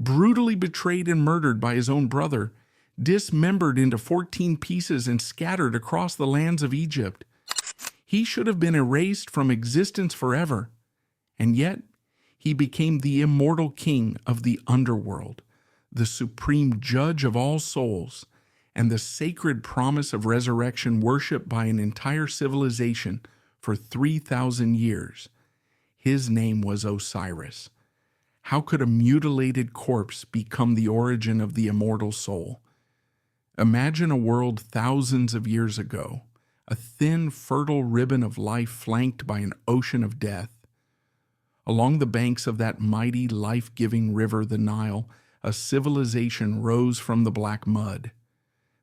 brutally betrayed and murdered by his own brother, dismembered into 14 pieces and scattered across the lands of Egypt. He should have been erased from existence forever, and yet he became the immortal king of the underworld, the supreme judge of all souls, and the sacred promise of resurrection worshipped by an entire civilization for 3,000 years. His name was Osiris. How could a mutilated corpse become the origin of the immortal soul? Imagine a world thousands of years ago, a thin, fertile ribbon of life flanked by an ocean of death. Along the banks of that mighty, life-giving river, the Nile, a civilization rose from the black mud.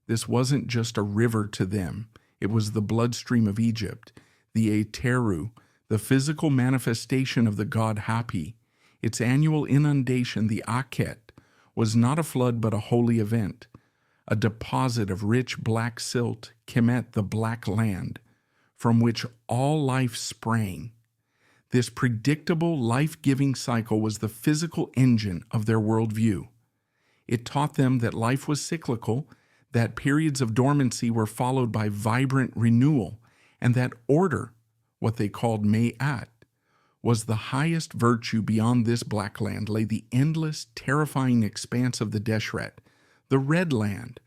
This wasn't just a river to them. It was the bloodstream of Egypt, the Ateru, the physical manifestation of the god Hapi. Its annual inundation, the Akhet, was not a flood but a holy event, a deposit of rich black silt, Kemet, the black land, from which all life sprang. This predictable, life-giving cycle was the physical engine of their worldview. It taught them that life was cyclical, that periods of dormancy were followed by vibrant renewal, and that order, what they called Mayat, was the highest virtue. Beyond this black land lay the endless, terrifying expanse of the Deshret, the Red Land,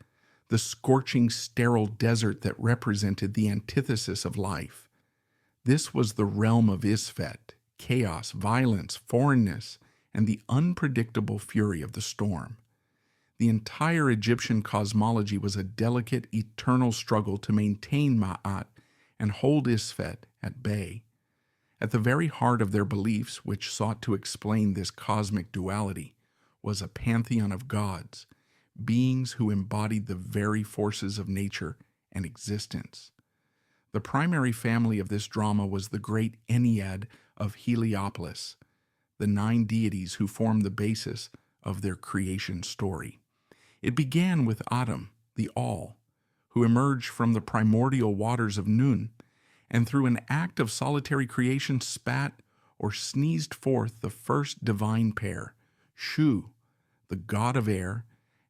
the scorching, sterile desert that represented the antithesis of life. This was the realm of Isfet, chaos, violence, foreignness, and the unpredictable fury of the storm. The entire Egyptian cosmology was a delicate, eternal struggle to maintain Ma'at and hold Isfet at bay. At the very heart of their beliefs, which sought to explain this cosmic duality, was a pantheon of gods, beings who embodied the very forces of nature and existence. The primary family of this drama was the great Ennead of Heliopolis, the 9 deities who formed the basis of their creation story. It began with Adam, the All, who emerged from the primordial waters of Nun, and through an act of solitary creation spat or sneezed forth the first divine pair, Shu, the god of air,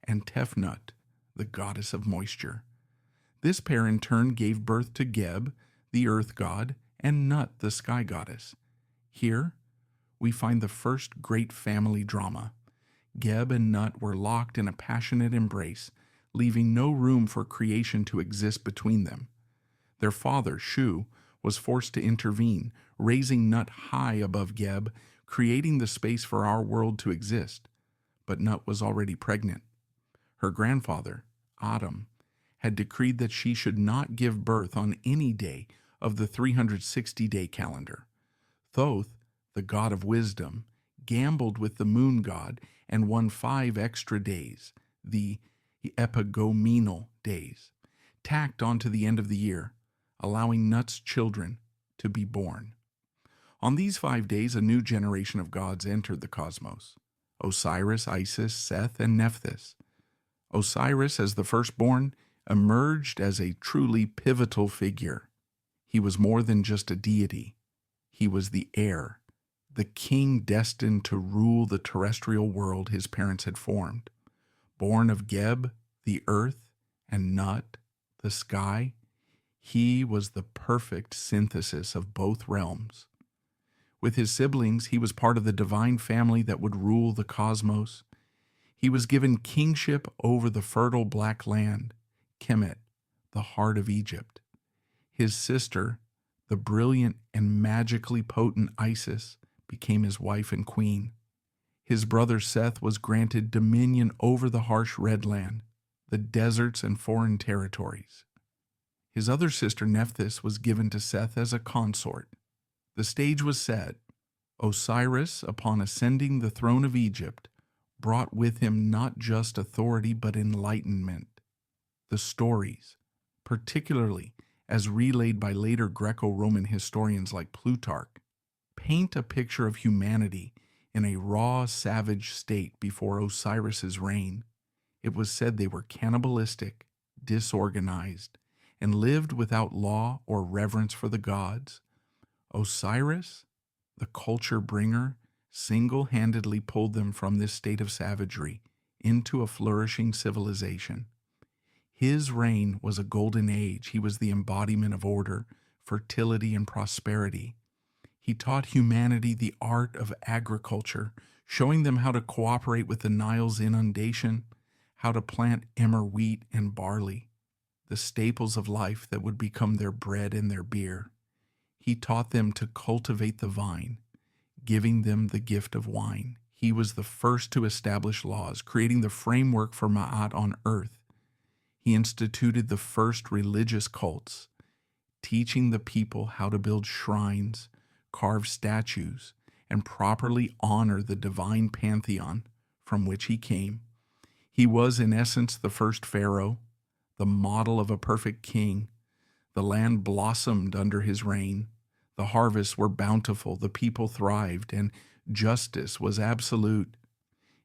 and Tefnut, the goddess of moisture. This pair in turn gave birth to Geb, the earth god, and Nut, the sky goddess. Here, we find the first great family drama. Geb and Nut were locked in a passionate embrace, leaving no room for creation to exist between them. Their father, Shu, was forced to intervene, raising Nut high above Geb, creating the space for our world to exist. But Nut was already pregnant. Her grandfather, Adam, had decreed that she should not give birth on any day of the 360-day calendar. Thoth, the god of wisdom, gambled with the moon god and won 5 extra days, the epigomenal days, tacked onto the end of the year, allowing Nut's children to be born. On these 5 days, a new generation of gods entered the cosmos: Osiris, Isis, Seth, and Nephthys. Osiris, as the firstborn, emerged as a truly pivotal figure. He was more than just a deity. He was the heir, the king destined to rule the terrestrial world his parents had formed. Born of Geb, the earth, and Nut, the sky, he was the perfect synthesis of both realms. With his siblings, he was part of the divine family that would rule the cosmos. He was given kingship over the fertile black land, Kemet, the heart of Egypt. His sister, the brilliant and magically potent Isis, became his wife and queen. His brother Seth was granted dominion over the harsh Red Land, the deserts and foreign territories. His other sister Nephthys was given to Seth as a consort. The stage was set. Osiris, upon ascending the throne of Egypt, brought with him not just authority but enlightenment. The stories, particularly as relayed by later Greco-Roman historians like Plutarch, paint a picture of humanity in a raw, savage state before Osiris's reign. It was said they were cannibalistic, disorganized, and lived without law or reverence for the gods. Osiris, the culture bringer, single-handedly pulled them from this state of savagery into a flourishing civilization. His reign was a golden age. He was the embodiment of order, fertility, and prosperity. He taught humanity the art of agriculture, showing them how to cooperate with the Nile's inundation, how to plant emmer wheat and barley, the staples of life that would become their bread and their beer. He taught them to cultivate the vine, giving them the gift of wine. He was the first to establish laws, creating the framework for Ma'at on earth. He instituted the first religious cults, teaching the people how to build shrines, carve statues, and properly honor the divine pantheon from which he came. He was, in essence, the first pharaoh, the model of a perfect king. The land blossomed under his reign. The harvests were bountiful, the people thrived, and justice was absolute.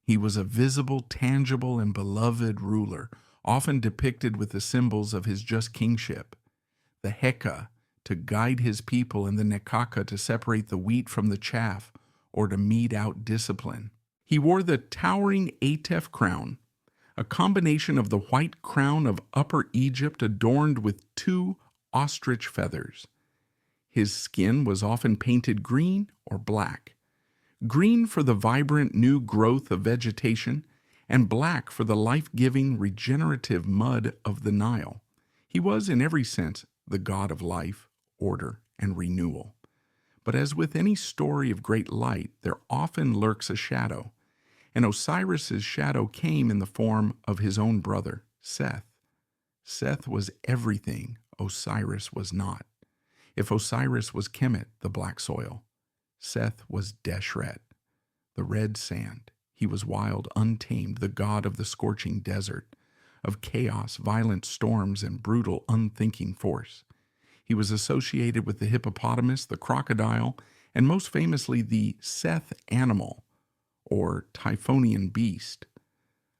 He was a visible, tangible, and beloved ruler, often depicted with the symbols of his just kingship: the Heka, to guide his people, and the Nekaka, to separate the wheat from the chaff, or to mete out discipline. He wore the towering Atef crown, a combination of the white crown of Upper Egypt adorned with 2 ostrich feathers. His skin was often painted green or black, green for the vibrant new growth of vegetation, and black for the life-giving, regenerative mud of the Nile. He was, in every sense, the god of life, order, and renewal. But as with any story of great light, there often lurks a shadow, and Osiris's shadow came in the form of his own brother, Seth. Seth was everything Osiris was not. If Osiris was Kemet, the black soil, Seth was Deshret, the red sand. He was wild, untamed, the god of the scorching desert, of chaos, violent storms, and brutal, unthinking force. He was associated with the hippopotamus, the crocodile, and most famously the Seth animal, or Typhonian beast,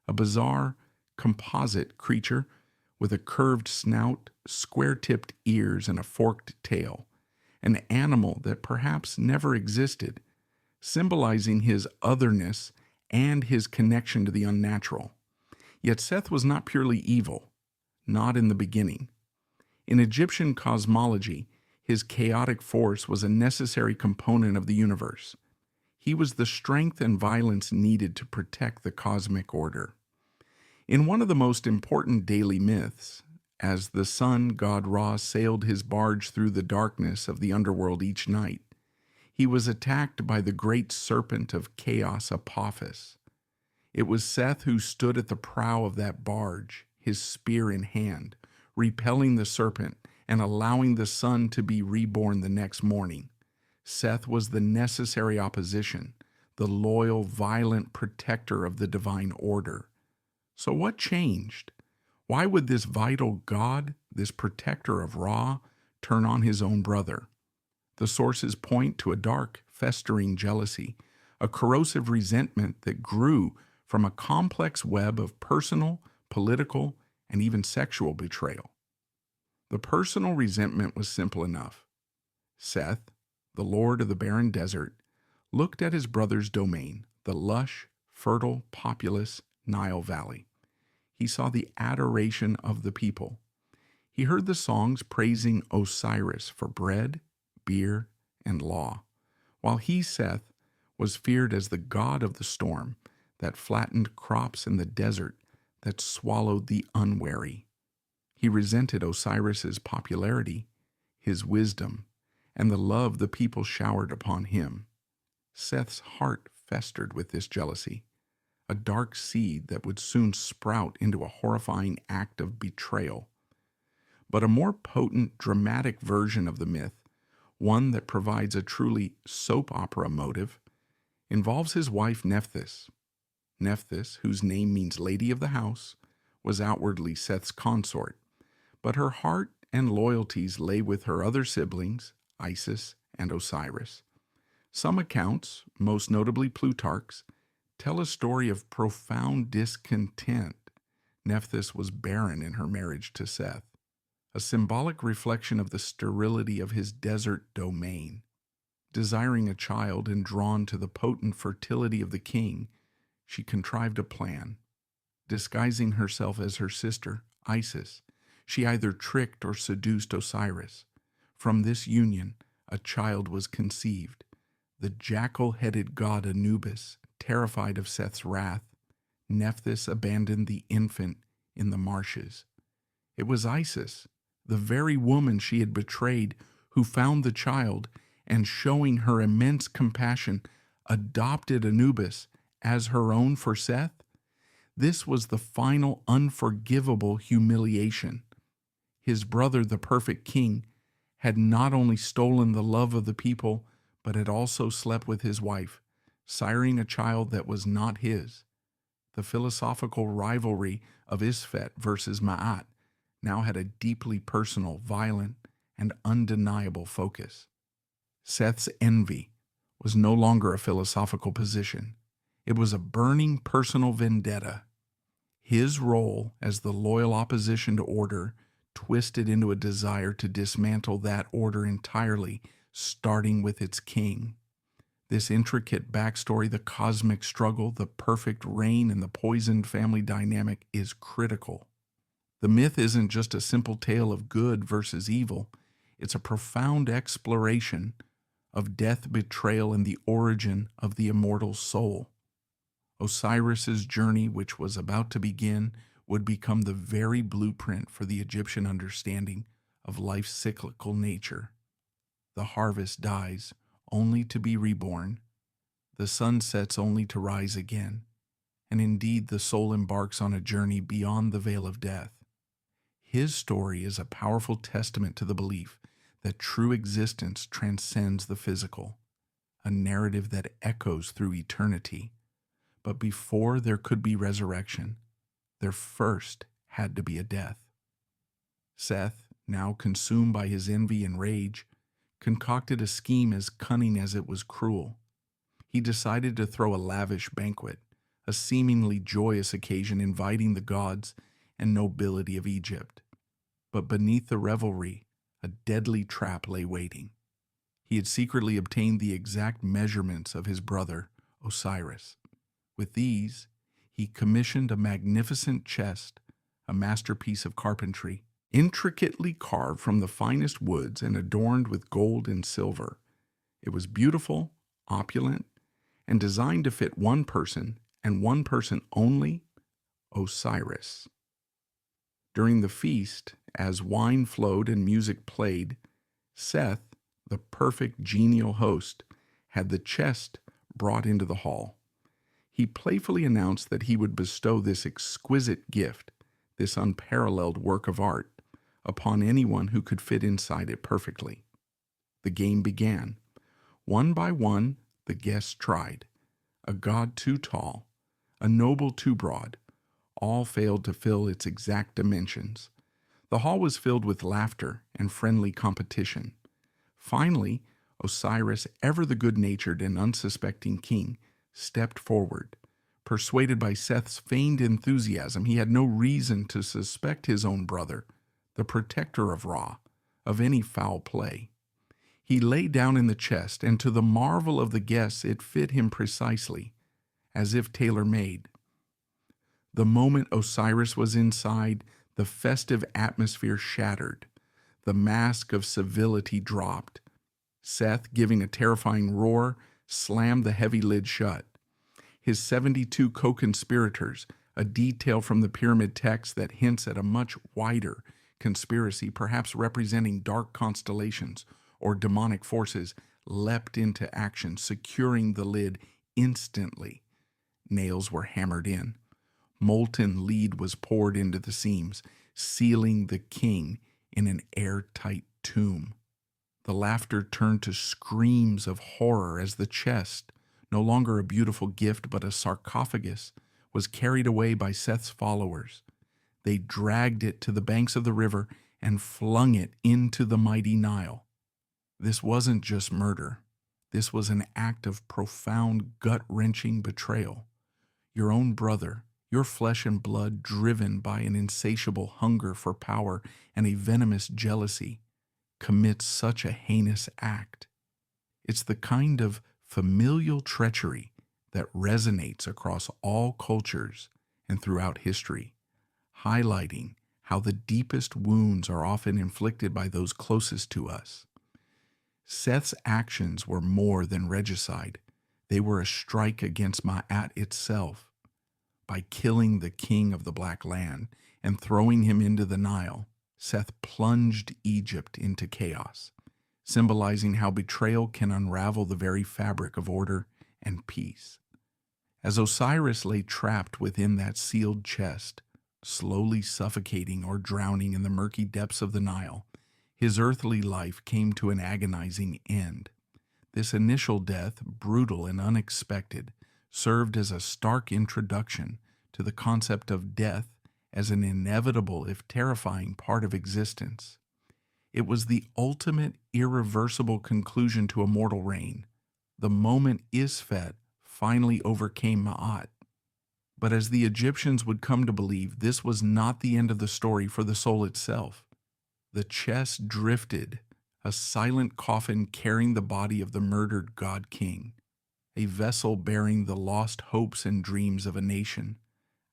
a bizarre composite creature with a curved snout, square-tipped ears, and a forked tail, an animal that perhaps never existed, symbolizing his otherness and his connection to the unnatural. Yet Seth was not purely evil, not in the beginning. In Egyptian cosmology, his chaotic force was a necessary component of the universe. He was the strength and violence needed to protect the cosmic order. In one of the most important daily myths, as the sun god Ra sailed his barge through the darkness of the underworld each night, he was attacked by the great serpent of chaos, Apophis. It was Seth who stood at the prow of that barge, his spear in hand, repelling the serpent and allowing the sun to be reborn the next morning. Seth was the necessary opposition, the loyal, violent protector of the divine order. So what changed? Why would this vital god, this protector of Ra, turn on his own brother? The sources point to a dark, festering jealousy, a corrosive resentment that grew from a complex web of personal, political, and even sexual betrayal. The personal resentment was simple enough. Seth, the lord of the barren desert, looked at his brother's domain, the lush, fertile, populous Nile Valley. He saw the adoration of the people. He heard the songs praising Osiris for bread, beer, and law, while he, Seth, was feared as the god of the storm that flattened crops in the desert, that swallowed the unwary. He resented Osiris's popularity, his wisdom, and the love the people showered upon him. Seth's heart festered with this jealousy, a dark seed that would soon sprout into a horrifying act of betrayal. But a more potent, dramatic version of the myth, one that provides a truly soap opera motive, involves his wife Nephthys. Nephthys, whose name means Lady of the House, was outwardly Seth's consort, but her heart and loyalties lay with her other siblings, Isis and Osiris. Some accounts, most notably Plutarch's, tell a story of profound discontent. Nephthys was barren in her marriage to Seth, a symbolic reflection of the sterility of his desert domain. Desiring a child and drawn to the potent fertility of the king, she contrived a plan. Disguising herself as her sister, Isis, she either tricked or seduced Osiris. From this union, a child was conceived. The jackal-headed god Anubis, terrified of Seth's wrath, Nephthys abandoned the infant in the marshes. It was Isis, the very woman she had betrayed, who found the child and, showing her immense compassion, adopted Anubis as her own for Seth. This was the final unforgivable humiliation. His brother, the perfect king, had not only stolen the love of the people, but had also slept with his wife, siring a child that was not his. The philosophical rivalry of Isfet versus Ma'at now had a deeply personal, violent, and undeniable focus. Seth's envy was no longer a philosophical position. It was a burning personal vendetta. His role as the loyal opposition to order twisted into a desire to dismantle that order entirely, starting with its king. This intricate backstory, the cosmic struggle, the perfect reign, and the poisoned family dynamic is critical. The myth isn't just a simple tale of good versus evil. It's a profound exploration of death, betrayal, and the origin of the immortal soul. Osiris's journey, which was about to begin, would become the very blueprint for the Egyptian understanding of life's cyclical nature. The harvest dies, only to be reborn. The sun sets only to rise again. And indeed, the soul embarks on a journey beyond the veil of death. His story is a powerful testament to the belief that true existence transcends the physical, a narrative that echoes through eternity. But before there could be resurrection, there first had to be a death. Seth, now consumed by his envy and rage, concocted a scheme as cunning as it was cruel. He decided to throw a lavish banquet, a seemingly joyous occasion inviting the gods and nobility of Egypt. But beneath the revelry, a deadly trap lay waiting. He had secretly obtained the exact measurements of his brother, Osiris. With these, he commissioned a magnificent chest, a masterpiece of carpentry, intricately carved from the finest woods and adorned with gold and silver. It was beautiful, opulent, and designed to fit one person, and one person only, Osiris. During the feast, as wine flowed and music played, Seth, the perfect genial host, had the chest brought into the hall. He playfully announced that he would bestow this exquisite gift, this unparalleled work of art, upon anyone who could fit inside it perfectly. The game began. One by one, the guests tried. A god too tall, a noble too broad, all failed to fill its exact dimensions. The hall was filled with laughter and friendly competition. Finally, Osiris, ever the good-natured and unsuspecting king, stepped forward. Persuaded by Seth's feigned enthusiasm, he had no reason to suspect his own brother, the protector of Ra, of any foul play. He lay down in the chest, and to the marvel of the guests, it fit him precisely, as if tailor-made. The moment Osiris was inside, the festive atmosphere shattered. The mask of civility dropped. Seth, giving a terrifying roar, slammed the heavy lid shut. His 72 co-conspirators, a detail from the pyramid text that hints at a much wider conspiracy, perhaps representing dark constellations or demonic forces, leapt into action, securing the lid instantly. Nails were hammered in. Molten lead was poured into the seams, sealing the king in an airtight tomb. The laughter turned to screams of horror as the chest, no longer a beautiful gift but a sarcophagus, was carried away by Seth's followers. They dragged it to the banks of the river and flung it into the mighty Nile. This wasn't just murder. This was an act of profound, gut-wrenching betrayal. Your own brother, your flesh and blood, driven by an insatiable hunger for power and a venomous jealousy, commits such a heinous act. It's the kind of familial treachery that resonates across all cultures and throughout history, highlighting how the deepest wounds are often inflicted by those closest to us. Seth's actions were more than regicide. They were a strike against Ma'at itself. By killing the king of the Black Land and throwing him into the Nile, Seth plunged Egypt into chaos, symbolizing how betrayal can unravel the very fabric of order and peace. As Osiris lay trapped within that sealed chest, slowly suffocating or drowning in the murky depths of the Nile, his earthly life came to an agonizing end. This initial death, brutal and unexpected, served as a stark introduction to the concept of death as an inevitable, if terrifying, part of existence. It was the ultimate, irreversible conclusion to a mortal reign, the moment Isfet finally overcame Ma'at. But as the Egyptians would come to believe, this was not the end of the story for the soul itself. The chest drifted, a silent coffin carrying the body of the murdered god-king, a vessel bearing the lost hopes and dreams of a nation,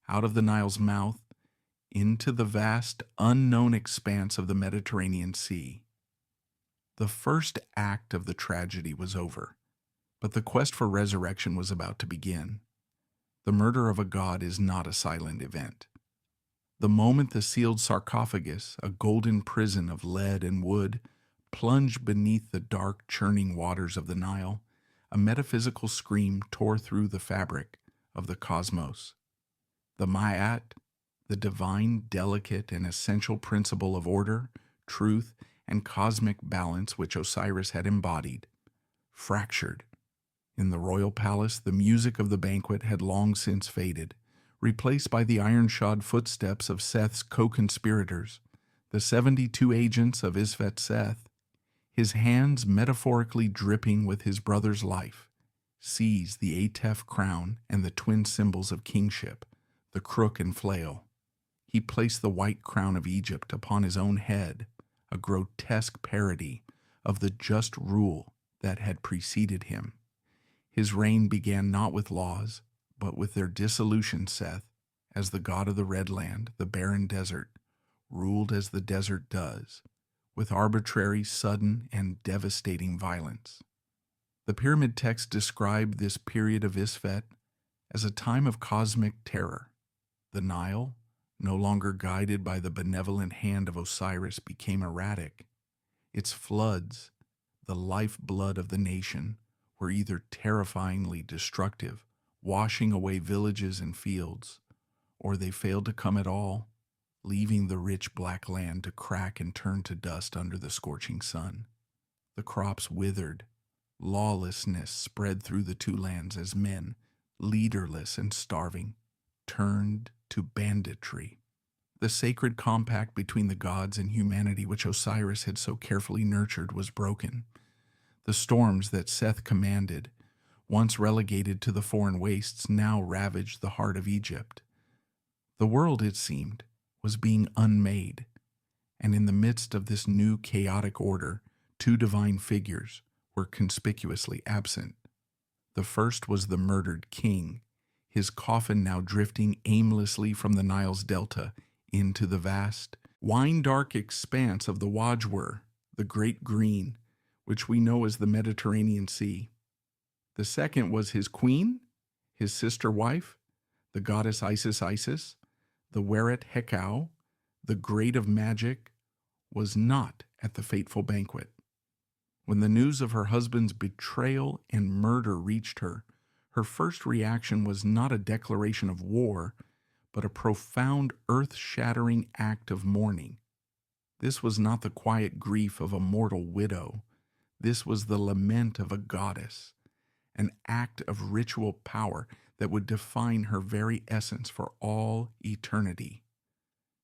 out of the Nile's mouth, into the vast, unknown expanse of the Mediterranean Sea. The first act of the tragedy was over, but the quest for resurrection was about to begin. The murder of a god is not a silent event. The moment the sealed sarcophagus, a golden prison of lead and wood, plunged beneath the dark, churning waters of the Nile, a metaphysical scream tore through the fabric of the cosmos. The Ma'at, the divine, delicate, and essential principle of order, truth, and cosmic balance which Osiris had embodied, fractured. In the royal palace, the music of the banquet had long since faded, replaced by the iron-shod footsteps of Seth's co-conspirators, the 72 agents of Isfet Seth. His hands, metaphorically dripping with his brother's life, seized the Atef crown and the twin symbols of kingship, the crook and flail. He placed the white crown of Egypt upon his own head, a grotesque parody of the just rule that had preceded him. His reign began not with laws, but with their dissolution. Seth, as the god of the Red Land, the barren desert, ruled as the desert does, with arbitrary, sudden, and devastating violence. The pyramid texts describe this period of Isfet as a time of cosmic terror. The Nile, no longer guided by the benevolent hand of Osiris, became erratic. Its floods, the lifeblood of the nation, were either terrifyingly destructive, washing away villages and fields, or they failed to come at all, leaving the rich black land to crack and turn to dust under the scorching sun. The crops withered. Lawlessness spread through the two lands as men, leaderless and starving, turned to banditry. The sacred compact between the gods and humanity which Osiris had so carefully nurtured was broken. The storms that Seth commanded, once relegated to the foreign wastes, now ravaged the heart of Egypt. The world, it seemed, was being unmade, and in the midst of this new chaotic order, two divine figures were conspicuously absent. The first was the murdered king, his coffin now drifting aimlessly from the Nile's delta into the vast, wine-dark expanse of the Wajwur, the great green, which we know as the Mediterranean Sea. The second was his queen, his sister wife, the goddess Isis, the Weret Hekau, the great of magic, was not at the fateful banquet. When the news of her husband's betrayal and murder reached her, her first reaction was not a declaration of war, but a profound, earth-shattering act of mourning. This was not the quiet grief of a mortal widow. This was the lament of a goddess, an act of ritual power that would define her very essence for all eternity.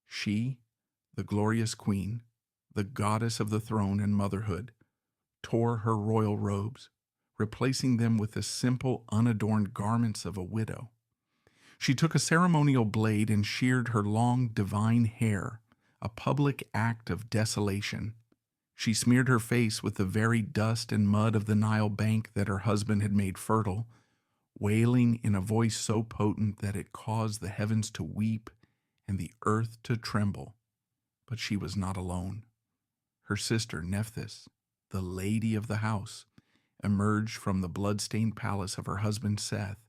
She, the glorious queen, the goddess of the throne and motherhood, tore her royal robes, replacing them with the simple, unadorned garments of a widow. She took a ceremonial blade and sheared her long, divine hair, a public act of desolation. She smeared her face with the very dust and mud of the Nile bank that her husband had made fertile, wailing in a voice so potent that it caused the heavens to weep and the earth to tremble. But she was not alone. Her sister, Nephthys, the lady of the house, emerged from the blood-stained palace of her husband Seth.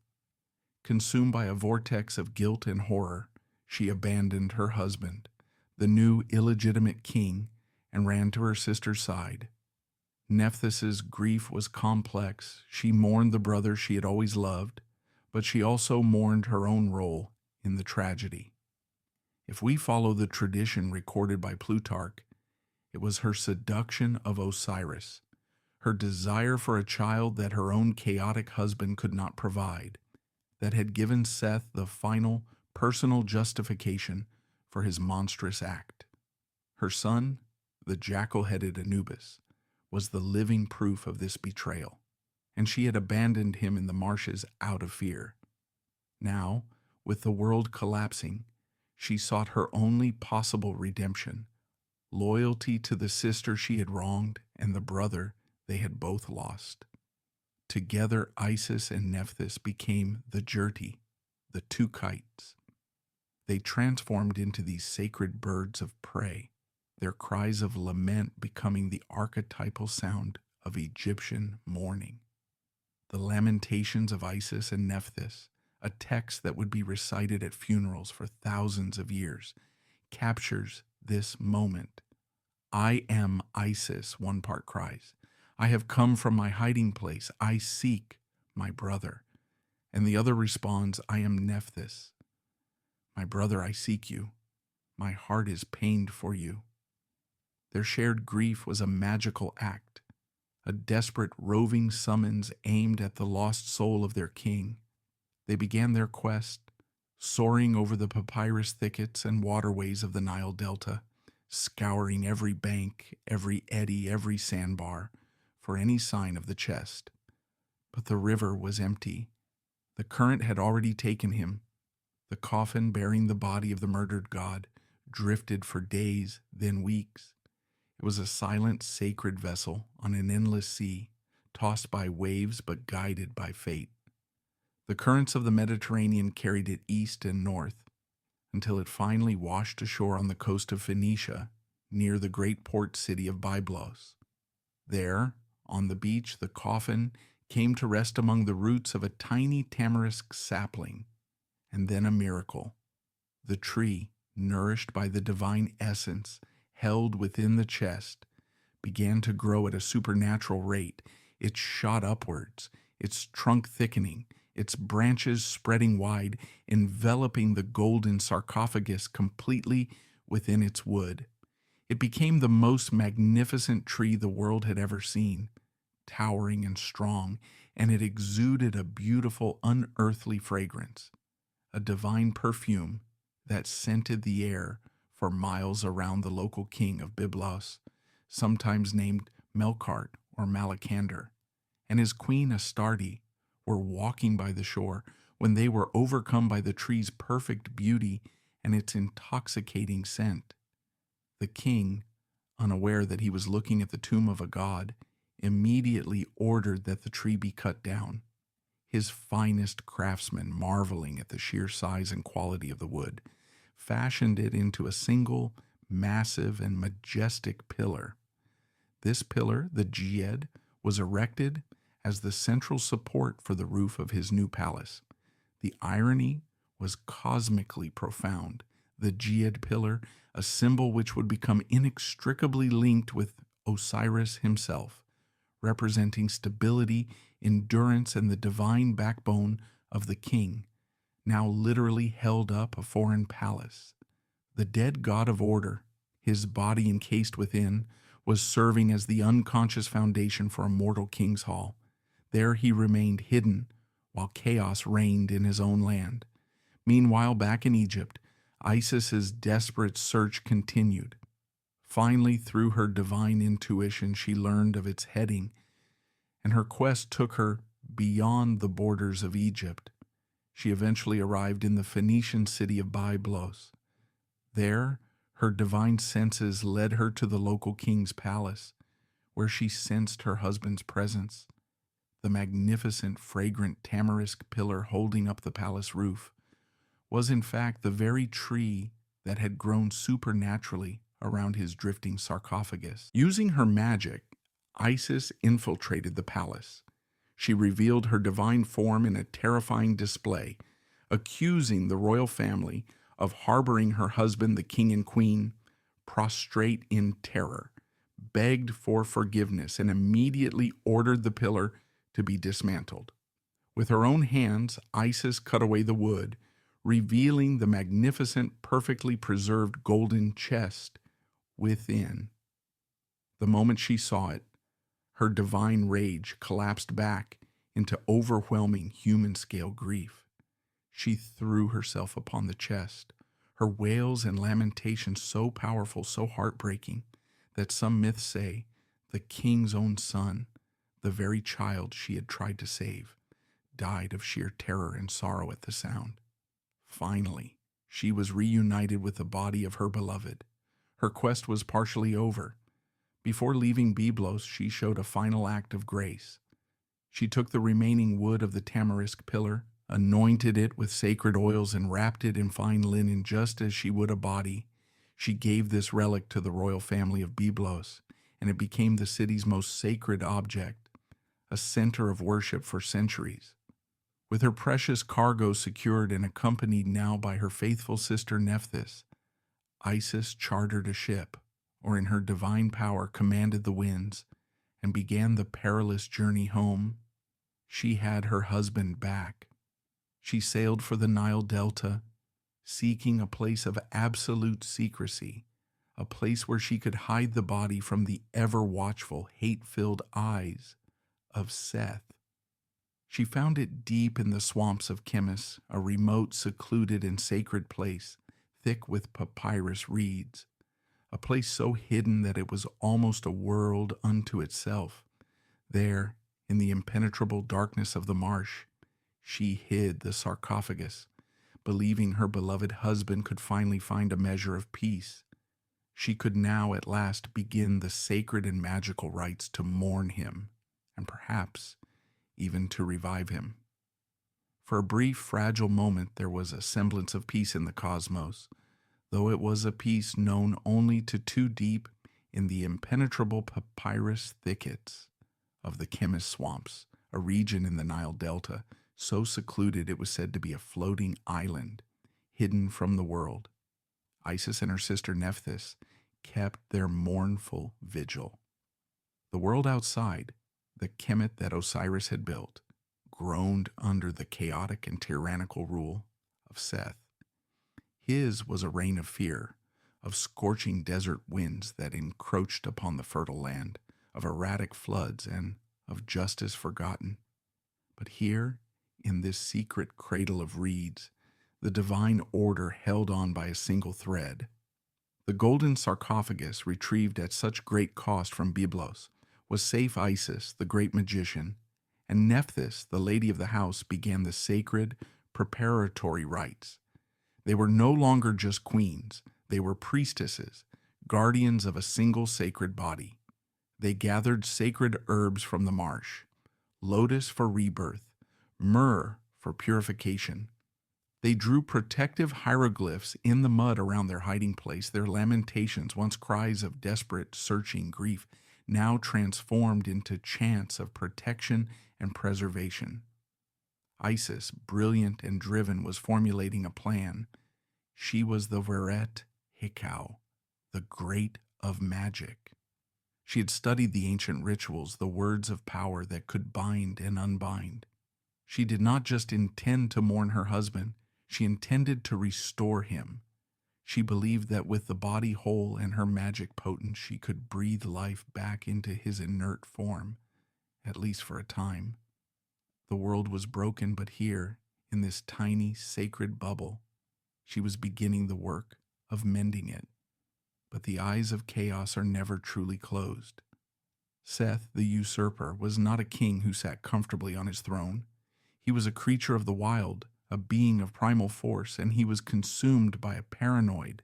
Consumed by a vortex of guilt and horror, she abandoned her husband, the new illegitimate king, and ran to her sister's side. Nephtys's grief was complex. She mourned the brother she had always loved, but she also mourned her own role in the tragedy. If we follow the tradition recorded by Plutarch, it was her seduction of Osiris, her desire for a child that her own chaotic husband could not provide, that had given Seth the final personal justification for his monstrous act. Her son, the jackal-headed Anubis, was the living proof of this betrayal, and she had abandoned him in the marshes out of fear. Now, with the world collapsing, she sought her only possible redemption, loyalty to the sister she had wronged and the brother they had both lost. Together, Isis and Nephthys became the Jerti, the two kites. They transformed into these sacred birds of prey, their cries of lament becoming the archetypal sound of Egyptian mourning. The lamentations of Isis and Nephthys, a text that would be recited at funerals for thousands of years, captures this moment. "I am Isis," one part cries. "I have come from my hiding place. I seek my brother." And the other responds, "I am Nephthys. My brother, I seek you. My heart is pained for you." Their shared grief was a magical act, a desperate roving summons aimed at the lost soul of their king. They began their quest, soaring over the papyrus thickets and waterways of the Nile Delta, scouring every bank, every eddy, every sandbar, for any sign of the chest. But the river was empty. The current had already taken him. The coffin bearing the body of the murdered god drifted for days, then weeks. It was a silent, sacred vessel on an endless sea, tossed by waves but guided by fate. The currents of the Mediterranean carried it east and north, until it finally washed ashore on the coast of Phoenicia, near the great port city of Byblos. There, on the beach, the coffin came to rest among the roots of a tiny tamarisk sapling. And then a miracle. The tree, nourished by the divine essence held within the chest, began to grow at a supernatural rate. It shot upwards, its trunk thickening, its branches spreading wide, enveloping the golden sarcophagus completely within its wood. It became the most magnificent tree the world had ever seen, towering and strong, and it exuded a beautiful, unearthly fragrance, a divine perfume that scented the air for miles around. The local king of Byblos, sometimes named Melkart or Malakander, and his queen Astarte were walking by the shore when they were overcome by the tree's perfect beauty and its intoxicating scent. The king, unaware that he was looking at the tomb of a god, immediately ordered that the tree be cut down. His finest craftsmen, marveling at the sheer size and quality of the wood, fashioned it into a single, massive, and majestic pillar. This pillar, the Djed, was erected as the central support for the roof of his new palace. The irony was cosmically profound. The Djed pillar, a symbol which would become inextricably linked with Osiris himself, representing stability, endurance, and the divine backbone of the king, now literally held up a foreign palace. The dead god of order, his body encased within, was serving as the unconscious foundation for a mortal king's hall. There he remained hidden while chaos reigned in his own land. Meanwhile, back in Egypt, Isis's desperate search continued. Finally, through her divine intuition, she learned of its heading, and her quest took her beyond the borders of Egypt. She eventually arrived in the Phoenician city of Byblos. There, her divine senses led her to the local king's palace. where she sensed her husband's presence. The magnificent, fragrant tamarisk pillar holding up the palace roof was in fact the very tree that had grown supernaturally around his drifting sarcophagus. Using her magic, Isis infiltrated the palace. She revealed her divine form in a terrifying display, accusing the royal family of harboring her husband, the king and queen, prostrate in terror, begged for forgiveness, and immediately ordered the pillar to be dismantled. With her own hands, Isis cut away the wood, revealing the magnificent, perfectly preserved golden chest within. The moment she saw it, her divine rage collapsed back into overwhelming human-scale grief. She threw herself upon the chest, her wails and lamentations so powerful, so heartbreaking, that some myths say the king's own son, the very child she had tried to save, died of sheer terror and sorrow at the sound. Finally, she was reunited with the body of her beloved. Her quest was partially over. Before leaving Byblos, she showed a final act of grace. She took the remaining wood of the tamarisk pillar, anointed it with sacred oils, and wrapped it in fine linen just as she would a body. She gave this relic to the royal family of Byblos, and it became the city's most sacred object, a center of worship for centuries. With her precious cargo secured and accompanied now by her faithful sister Nephthys, Isis chartered a ship, or in her divine power commanded the winds, and began the perilous journey home. She had her husband back. She sailed for the Nile Delta, seeking a place of absolute secrecy, a place where she could hide the body from the ever-watchful, hate-filled eyes of Seth. She found it deep in the swamps of Chemis, a remote, secluded, and sacred place, thick with papyrus reeds, a place so hidden that it was almost a world unto itself. There, in the impenetrable darkness of the marsh, she hid the sarcophagus, believing her beloved husband could finally find a measure of peace. She could now at last begin the sacred and magical rites to mourn him, and perhaps even to revive him. For a brief, fragile moment there was a semblance of peace in the cosmos, though it was a peace known only to two deep in the impenetrable papyrus thickets of the Chemis swamps, a region in the Nile Delta, so secluded it was said to be a floating island, hidden from the world. Isis and her sister Nephthys kept their mournful vigil. The world outside, the Kemet that Osiris had built, groaned under the chaotic and tyrannical rule of Seth. His was a reign of fear, of scorching desert winds that encroached upon the fertile land, of erratic floods, and of justice forgotten. But here, in this secret cradle of reeds, the divine order held on by a single thread. The golden sarcophagus, retrieved at such great cost from Byblos, was safe. Isis, the great magician, and Nephthys, the lady of the house, began the sacred preparatory rites. They were no longer just queens, they were priestesses, guardians of a single sacred body. They gathered sacred herbs from the marsh, lotus for rebirth, myrrh for purification. They drew protective hieroglyphs in the mud around their hiding place, their lamentations, once cries of desperate, searching grief, now transformed into chants of protection and preservation. Isis, brilliant and driven, was formulating a plan. She was the Veret Hikau, the great of magic. She had studied the ancient rituals, the words of power that could bind and unbind. She did not just intend to mourn her husband, she intended to restore him. She believed that with the body whole and her magic potent, she could breathe life back into his inert form, at least for a time. The world was broken, but here, in this tiny, sacred bubble, she was beginning the work of mending it. But the eyes of chaos are never truly closed. Seth, the usurper, was not a king who sat comfortably on his throne. He was a creature of the wild, a being of primal force, and he was consumed by a paranoid,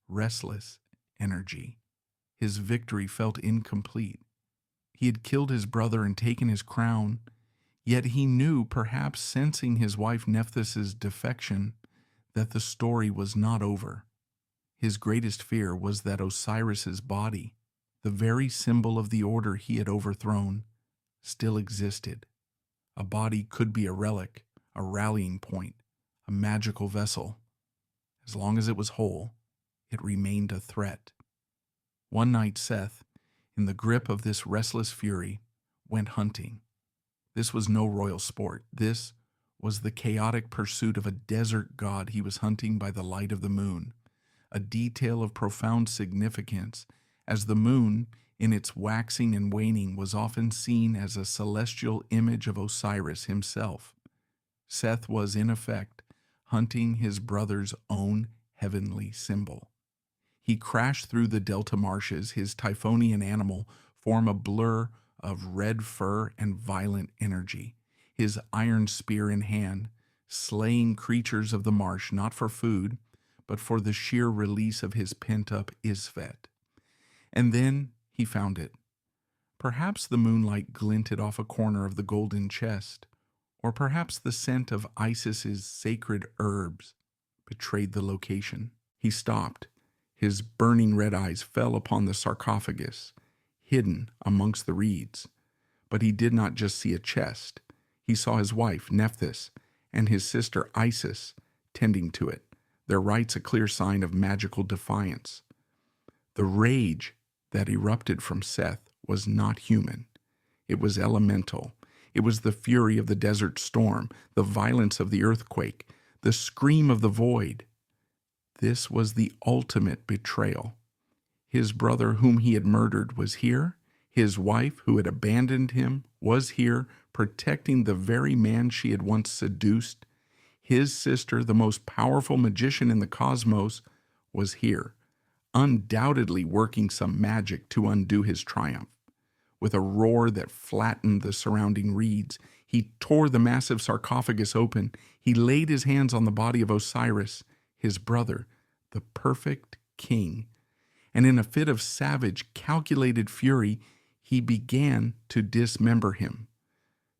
restless energy. His victory felt incomplete. He had killed his brother and taken his crown, yet he knew, perhaps sensing his wife Nephthys's defection, that the story was not over. His greatest fear was that Osiris's body, the very symbol of the order he had overthrown, still existed. A body could be a relic, a rallying point, a magical vessel. As long as it was whole, it remained a threat. One night Seth, in the grip of this restless fury, went hunting. This was no royal sport. This was the chaotic pursuit of a desert god he was hunting by the light of the moon, a detail of profound significance, as the moon, in its waxing and waning, was often seen as a celestial image of Osiris himself. Seth was, in effect, hunting his brother's own heavenly symbol. He crashed through the delta marshes, his Typhonian animal form a blur of red fur and violent energy, his iron spear in hand, slaying creatures of the marsh not for food, but for the sheer release of his pent-up Isfet. And then he found it. Perhaps the moonlight glinted off a corner of the golden chest, or perhaps the scent of Isis's sacred herbs betrayed the location. He stopped. His burning red eyes fell upon the sarcophagus, hidden amongst the reeds. But he did not just see a chest. He saw his wife, Nephthys, and his sister Isis tending to it, their rites a clear sign of magical defiance. The rage that erupted from Seth was not human. It was elemental. It was the fury of the desert storm, the violence of the earthquake, the scream of the void. This was the ultimate betrayal. His brother whom he had murdered was here. His wife who had abandoned him was here, protecting the very man she had once seduced. His sister, the most powerful magician in the cosmos, was here, undoubtedly working some magic to undo his triumph. With a roar that flattened the surrounding reeds, he tore the massive sarcophagus open. He laid his hands on the body of Osiris, his brother, the perfect king, and in a fit of savage, calculated fury, he began to dismember him.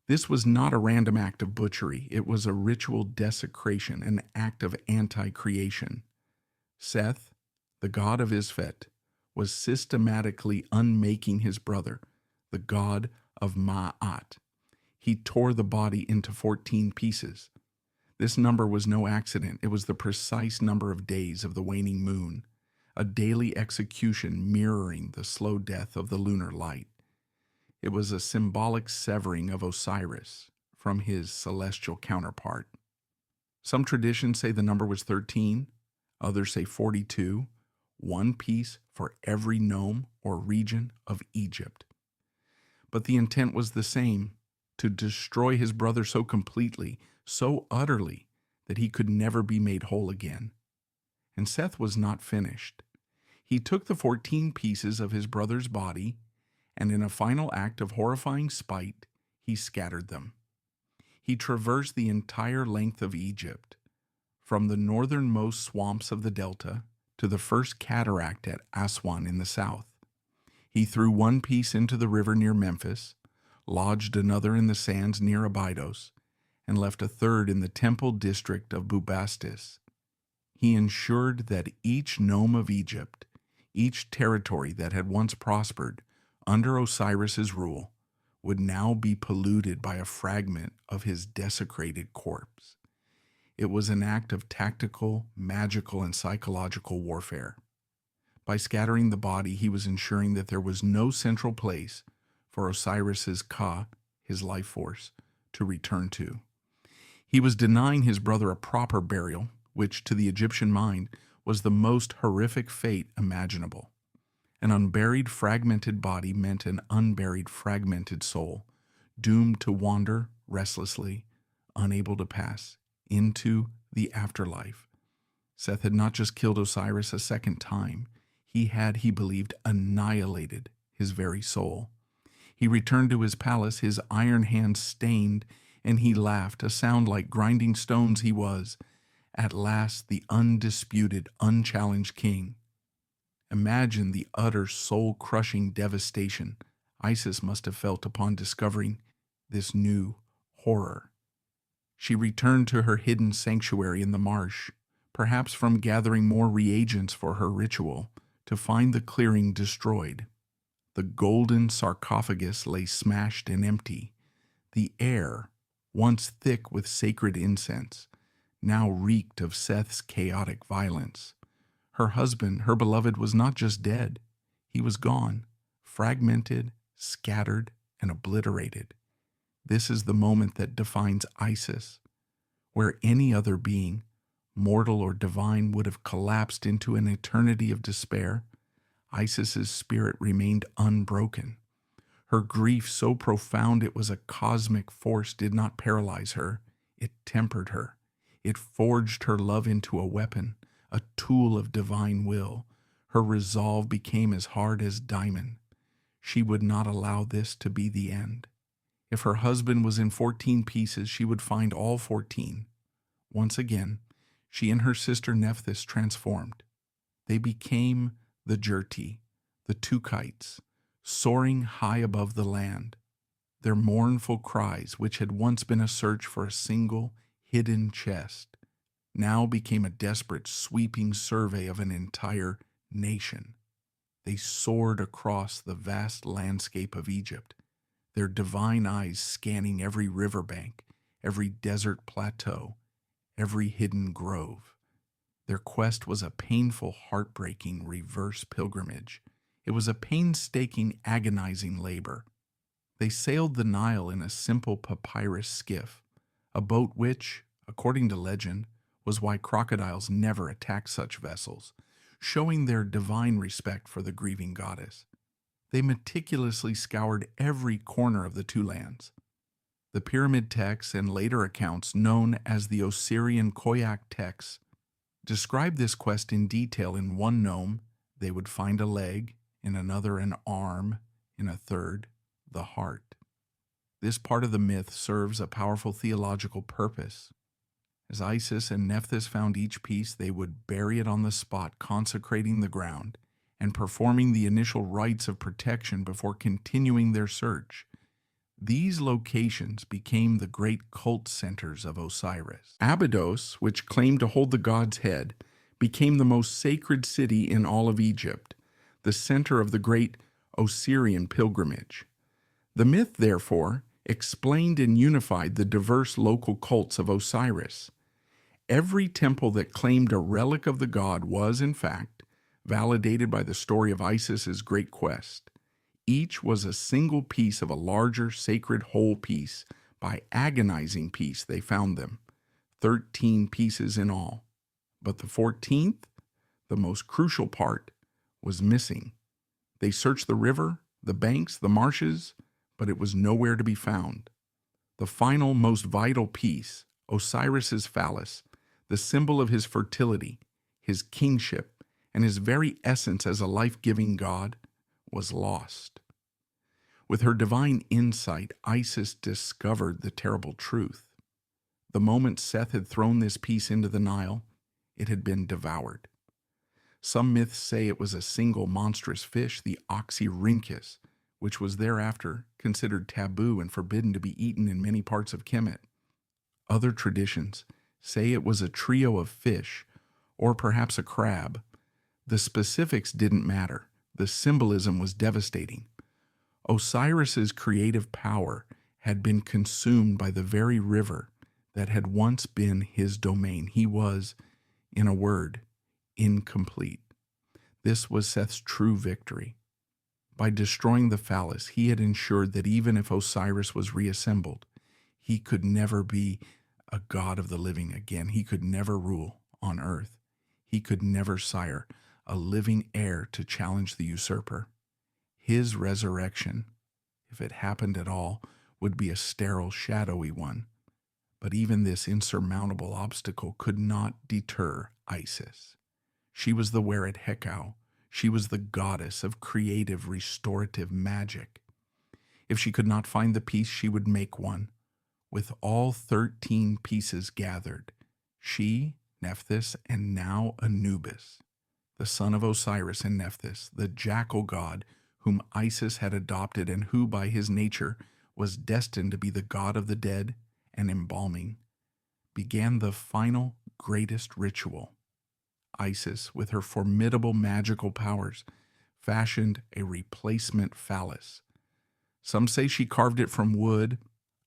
This was not a random act of butchery. It was a ritual desecration, an act of anti-creation. Seth, the god of Isfet, was systematically unmaking his brother, the god of Ma'at. He tore the body into 14 pieces. This number was no accident. It was the precise number of days of the waning moon, a daily execution mirroring the slow death of the lunar light. It was a symbolic severing of Osiris from his celestial counterpart. Some traditions say the number was 13, others say 42, one piece for every nome or region of Egypt. But the intent was the same, to destroy his brother so completely, so utterly, that he could never be made whole again. And Seth was not finished. He took the 14 pieces of his brother's body, and in a final act of horrifying spite, he scattered them. He traversed the entire length of Egypt, from the northernmost swamps of the delta to the first cataract at Aswan in the south. He threw one piece into the river near Memphis, lodged another in the sands near Abydos, and left a third in the temple district of Bubastis. He ensured that each nome of Egypt, each territory that had once prospered under Osiris's rule, would now be polluted by a fragment of his desecrated corpse. It was an act of tactical, magical, and psychological warfare. By scattering the body, he was ensuring that there was no central place for Osiris's Ka, his life force, to return to. He was denying his brother a proper burial, which to the Egyptian mind was the most horrific fate imaginable. An unburied, fragmented body meant an unburied, fragmented soul, doomed to wander restlessly, unable to pass into the afterlife. Seth had not just killed Osiris a second time. He had, he believed, annihilated his very soul. He returned to his palace, his iron hands stained, and he laughed, a sound like grinding stones he was, at last the undisputed, unchallenged king. Imagine the utter soul-crushing devastation Isis must have felt upon discovering this new horror. She returned to her hidden sanctuary in the marsh, perhaps from gathering more reagents for her ritual, to find the clearing destroyed. The golden sarcophagus lay smashed and empty. The air, once thick with sacred incense, now reeked of Seth's chaotic violence. Her husband, her beloved, was not just dead. He was gone, fragmented, scattered, and obliterated. This is the moment that defines Isis, where any other being, mortal or divine, would have collapsed into an eternity of despair. Isis's spirit remained unbroken. Her grief so profound it was a cosmic force did not paralyze her. It tempered her. It forged her love into a weapon, a tool of divine will. Her resolve became as hard as diamond. She would not allow this to be the end. If her husband was in 14 pieces, she would find all 14. Once again, she and her sister Nephthys transformed. They became the Jurti, the two kites, soaring high above the land. Their mournful cries, which had once been a search for a single hidden chest, now became a desperate sweeping survey of an entire nation. They soared across the vast landscape of Egypt, their divine eyes scanning every riverbank, every desert plateau, every hidden grove. Their quest was a painful, heartbreaking reverse pilgrimage. It was a painstaking, agonizing labor. They sailed the Nile in a simple papyrus skiff, a boat which, according to legend, was why crocodiles never attacked such vessels, showing their divine respect for the grieving goddess. They meticulously scoured every corner of the two lands. The pyramid texts and later accounts known as the Osirian Koyak texts describe this quest in detail. In one nome, they would find a leg, in another an arm, in a third, the heart. This part of the myth serves a powerful theological purpose. As Isis and Nephthys found each piece, they would bury it on the spot, consecrating the ground and performing the initial rites of protection before continuing their search. These locations became the great cult centers of Osiris. Abydos, which claimed to hold the god's head, became the most sacred city in all of Egypt, the center of the great Osirian pilgrimage. The myth, therefore, explained and unified the diverse local cults of Osiris. Every temple that claimed a relic of the god was, in fact, validated by the story of Isis's great quest. Each was a single piece of a larger sacred whole piece. By agonizing piece, they found them, 13 pieces in all. But the 14th, the most crucial part, was missing. They searched the river, the banks, the marshes, but it was nowhere to be found. The final, most vital piece, Osiris's phallus, the symbol of his fertility, his kingship, and his very essence as a life-giving god, was lost. With her divine insight, Isis discovered the terrible truth. The moment Seth had thrown this piece into the Nile, it had been devoured. Some myths say it was a single monstrous fish, the Oxyrhynchus, which was thereafter considered taboo and forbidden to be eaten in many parts of Kemet. Other traditions say it was a trio of fish, or perhaps a crab. The specifics didn't matter. The symbolism was devastating. Osiris's creative power had been consumed by the very river that had once been his domain. He was, in a word, incomplete. This was Seth's true victory. By destroying the phallus, he had ensured that even if Osiris was reassembled, he could never be a god of the living again. He could never rule on earth. He could never sire a living heir to challenge the usurper. His resurrection, if it happened at all, would be a sterile, shadowy one. But even this insurmountable obstacle could not deter Isis. She was the Wered Hekau. She was the goddess of creative, restorative magic. If she could not find the piece, she would make one. With all 13 pieces gathered, she, Nephthys, and now Anubis, the son of Osiris and Nephthys, the jackal god whom Isis had adopted and who by his nature was destined to be the god of the dead and embalming, began the final greatest ritual. Isis, with her formidable magical powers, fashioned a replacement phallus. Some say she carved it from wood,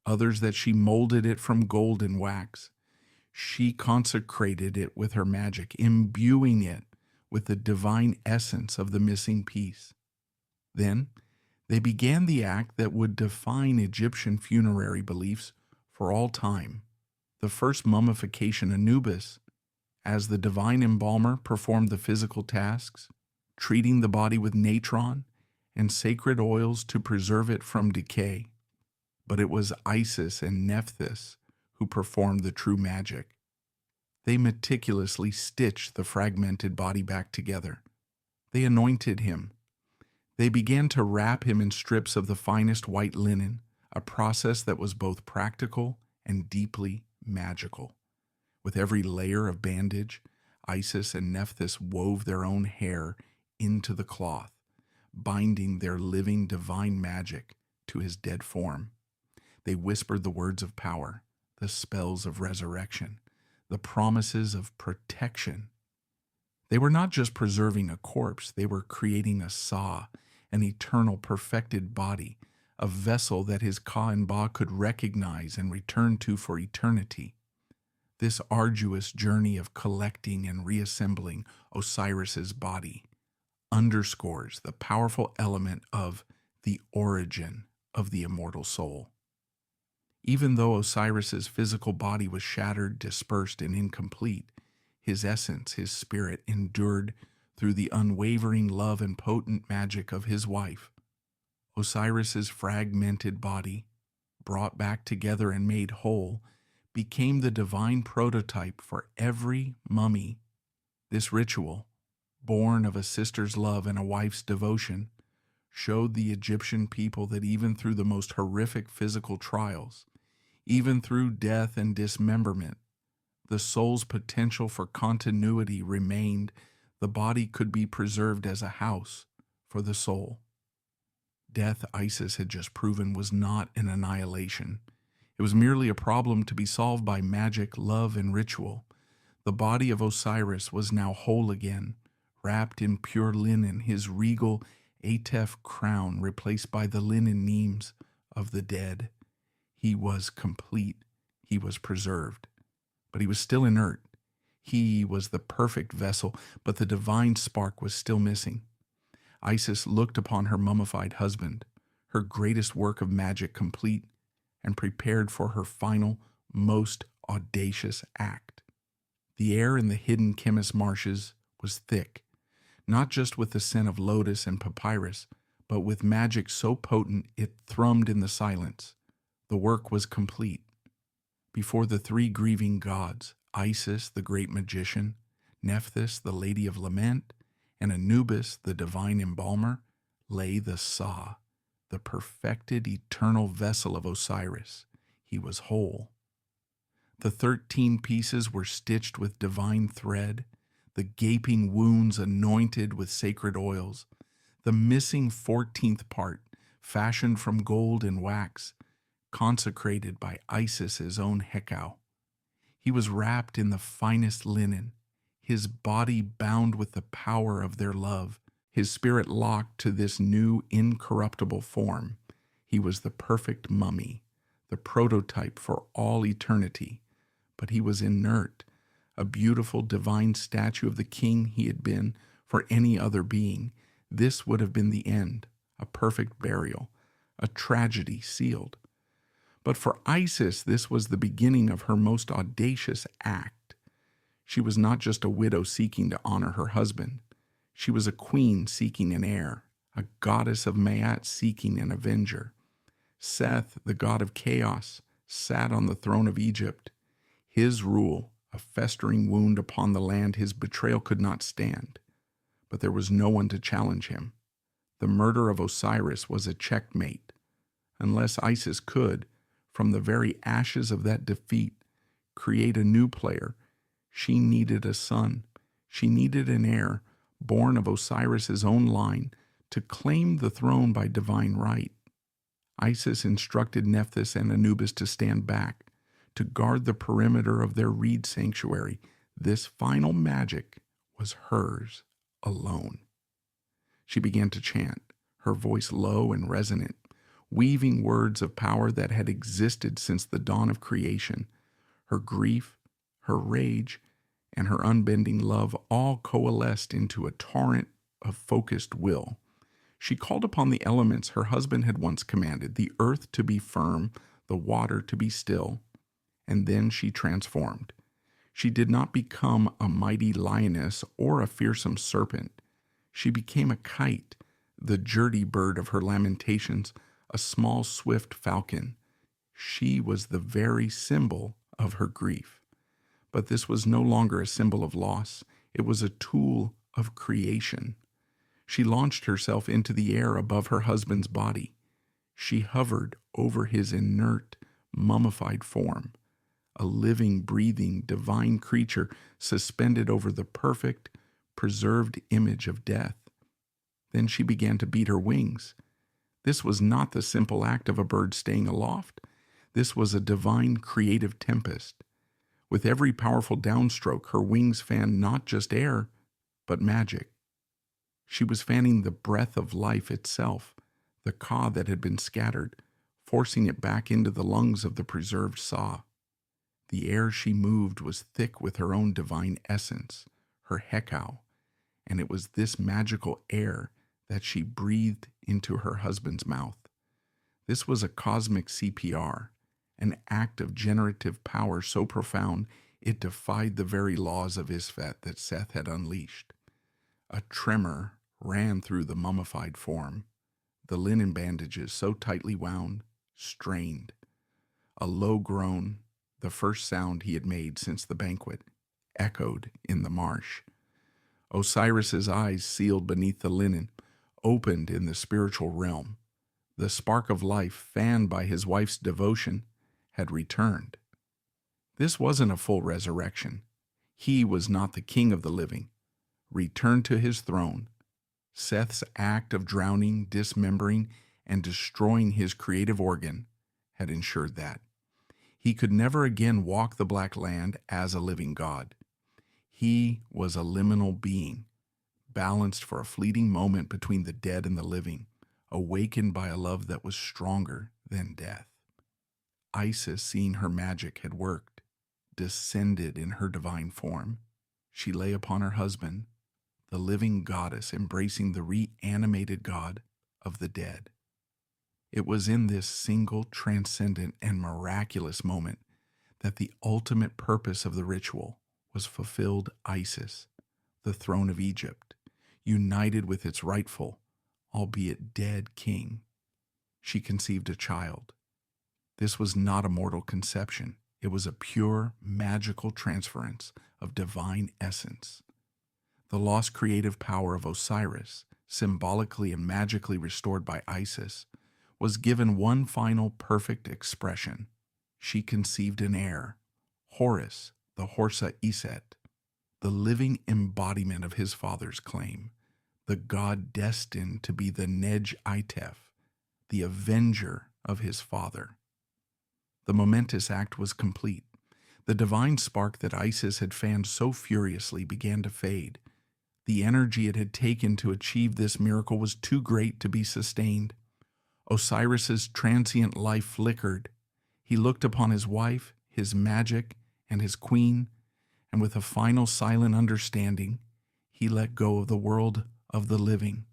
others that she molded it from gold and wax. She consecrated it with her magic, imbuing it with the divine essence of the missing piece. Then they began the act that would define Egyptian funerary beliefs for all time. The first mummification, Anubis, as the divine embalmer, performed the physical tasks, treating the body with natron and sacred oils to preserve it from decay. But it was Isis and Nephthys who performed the true magic. They meticulously stitched the fragmented body back together. They anointed him. They began to wrap him in strips of the finest white linen, a process that was both practical and deeply magical. With every layer of bandage, Isis and Nephthys wove their own hair into the cloth, binding their living divine magic to his dead form. They whispered the words of power, the spells of resurrection, the promises of protection. They were not just preserving a corpse, they were creating a Sa, an eternal perfected body, a vessel that his Ka and Ba could recognize and return to for eternity. This arduous journey of collecting and reassembling Osiris's body underscores the powerful element of the origin of the immortal soul. Even though Osiris's physical body was shattered, dispersed, and incomplete, his essence, his spirit, endured through the unwavering love and potent magic of his wife. Osiris's fragmented body, brought back together and made whole, became the divine prototype for every mummy. This ritual, born of a sister's love and a wife's devotion, showed the Egyptian people that even through the most horrific physical trials, even through death and dismemberment, the soul's potential for continuity remained. The body could be preserved as a house for the soul. Death, Isis had just proven, was not an annihilation. It was merely a problem to be solved by magic, love, and ritual. The body of Osiris was now whole again, wrapped in pure linen, his regal Atef crown replaced by the linen names of the dead. He was complete. He was preserved. But he was still inert. He was the perfect vessel, but the divine spark was still missing. Isis looked upon her mummified husband, her greatest work of magic complete, and prepared for her final, most audacious act. The air in the hidden Chemis marshes was thick, not just with the scent of lotus and papyrus, but with magic so potent it thrummed in the silence. The work was complete. Before the three grieving gods, Isis, the great magician, Nephthys, the lady of lament, and Anubis, the divine embalmer, lay the Sa, the perfected eternal vessel of Osiris. He was whole. The 13 pieces were stitched with divine thread, the gaping wounds anointed with sacred oils, the missing 14th part, fashioned from gold and wax, consecrated by Isis's own Hekau. He was wrapped in the finest linen, his body bound with the power of their love, his spirit locked to this new incorruptible form. He was the perfect mummy, the prototype for all eternity, but he was inert, a beautiful divine statue of the king he had been for any other being. This would have been the end, a perfect burial, a tragedy sealed. But for Isis, this was the beginning of her most audacious act. She was not just a widow seeking to honor her husband. She was a queen seeking an heir, a goddess of Maat seeking an avenger. Seth, the god of chaos, sat on the throne of Egypt. His rule, a festering wound upon the land his betrayal could not stand. But there was no one to challenge him. The murder of Osiris was a checkmate. Unless Isis could, from the very ashes of that defeat, create a new player, she needed a son. She needed an heir, born of Osiris's own line, to claim the throne by divine right. Isis instructed Nephthys and Anubis to stand back, to guard the perimeter of their reed sanctuary. This final magic was hers alone. She began to chant, her voice low and resonant, weaving words of power that had existed since the dawn of creation. Her grief, her rage, and her unbending love all coalesced into a torrent of focused will. She called upon the elements her husband had once commanded, the earth to be firm, the water to be still, and then she transformed. She did not become a mighty lioness or a fearsome serpent. She became a kite, the jerdy bird of her lamentations, a small swift falcon. She was the very symbol of her grief. But this was no longer a symbol of loss. It was a tool of creation. She launched herself into the air above her husband's body. She hovered over his inert, mummified form, a living, breathing, divine creature suspended over the perfect, preserved image of death. Then she began to beat her wings. This was not the simple act of a bird staying aloft. This was a divine creative tempest. With every powerful downstroke, her wings fanned not just air, but magic. She was fanning the breath of life itself, the ka that had been scattered, forcing it back into the lungs of the preserved Sa. The air she moved was thick with her own divine essence, her hekau, and it was this magical air that she breathed into her husband's mouth. This was a cosmic CPR, an act of generative power so profound it defied the very laws of Isfet that Seth had unleashed. A tremor ran through the mummified form, the linen bandages so tightly wound, strained. A low groan, the first sound he had made since the banquet, echoed in the marsh. Osiris's eyes, sealed beneath the linen, opened in the spiritual realm. The spark of life, fanned by his wife's devotion, had returned. This wasn't a full resurrection. He was not the king of the living. Returned to his throne. Seth's act of drowning, dismembering, and destroying his creative organ had ensured that. He could never again walk the black land as a living god. He was a liminal being, balanced for a fleeting moment between the dead and the living, awakened by a love that was stronger than death. Isis, seeing her magic had worked, descended in her divine form. She lay upon her husband, the living goddess embracing the reanimated god of the dead. It was in this single, transcendent, and miraculous moment that the ultimate purpose of the ritual was fulfilled. Isis, the throne of Egypt, united with its rightful, albeit dead king. She conceived a child. This was not a mortal conception. It was a pure, magical transference of divine essence. The lost creative power of Osiris, symbolically and magically restored by Isis, was given one final perfect expression. She conceived an heir, Horus, the Horsa Iset, the living embodiment of his father's claim, the god destined to be the Nej Itef, the avenger of his father. The momentous act was complete. The divine spark that Isis had fanned so furiously began to fade. The energy it had taken to achieve this miracle was too great to be sustained. Osiris's transient life flickered. He looked upon his wife, his magic, and his queen, and with a final silent understanding, he let go of the world of the living.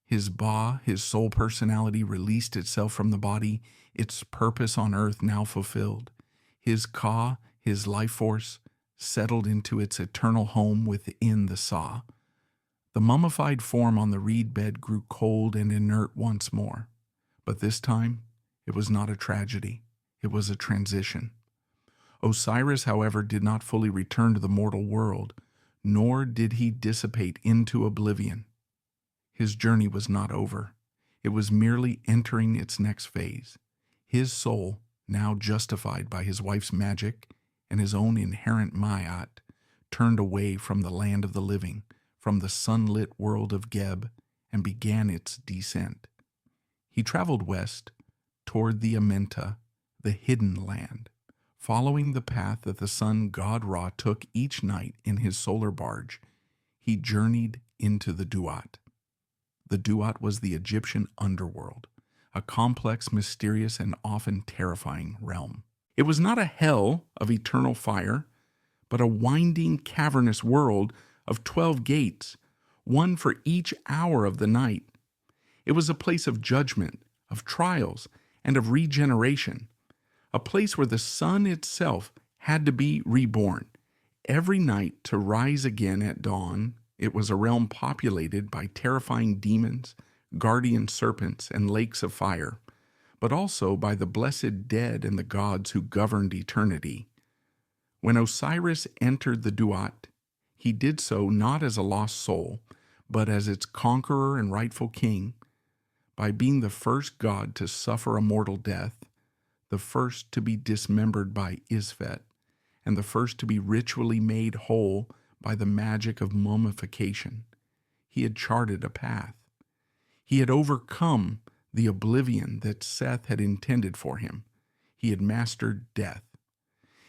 His Ba, his soul personality, released itself from the body, its purpose on earth now fulfilled. His Ka, his life force, settled into its eternal home within the Sa. The mummified form on the reed bed grew cold and inert once more. But this time, it was not a tragedy. It was a transition. Osiris, however, did not fully return to the mortal world, nor did he dissipate into oblivion. His journey was not over. It was merely entering its next phase. His soul, now justified by his wife's magic and his own inherent Ma'at, turned away from the land of the living, from the sunlit world of Geb, and began its descent. He traveled west toward the Amenta, the hidden land, following the path that the sun god Ra took each night in his solar barge. He journeyed into the Duat. The Duat was the Egyptian underworld, a complex, mysterious, and often terrifying realm. It was not a hell of eternal fire, but a winding, cavernous world of 12 gates, one for each hour of the night. It was a place of judgment, of trials, and of regeneration, a place where the sun itself had to be reborn. Every night to rise again at dawn, it was a realm populated by terrifying demons, guardian serpents, and lakes of fire, but also by the blessed dead and the gods who governed eternity. When Osiris entered the Duat, he did so not as a lost soul, but as its conqueror and rightful king. By being the first god to suffer a mortal death, the first to be dismembered by Isfet, and the first to be ritually made whole by the magic of mummification, he had charted a path. He had overcome the oblivion that Seth had intended for him. He had mastered death.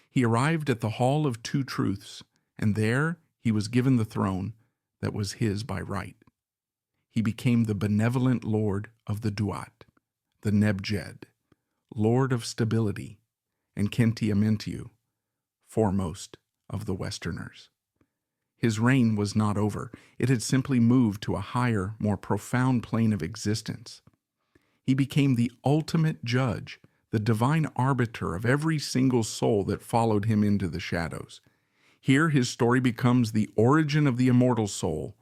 He arrived at the Hall of Two Truths, and there he was given the throne that was his by right. He became the benevolent lord of the Duat, the Nebjed, lord of stability, and Kentiamentiu, foremost of the Westerners. His reign was not over. It had simply moved to a higher, more profound plane of existence. He became the ultimate judge, the divine arbiter of every single soul that followed him into the shadows. Here his story becomes the origin of the immortal soul.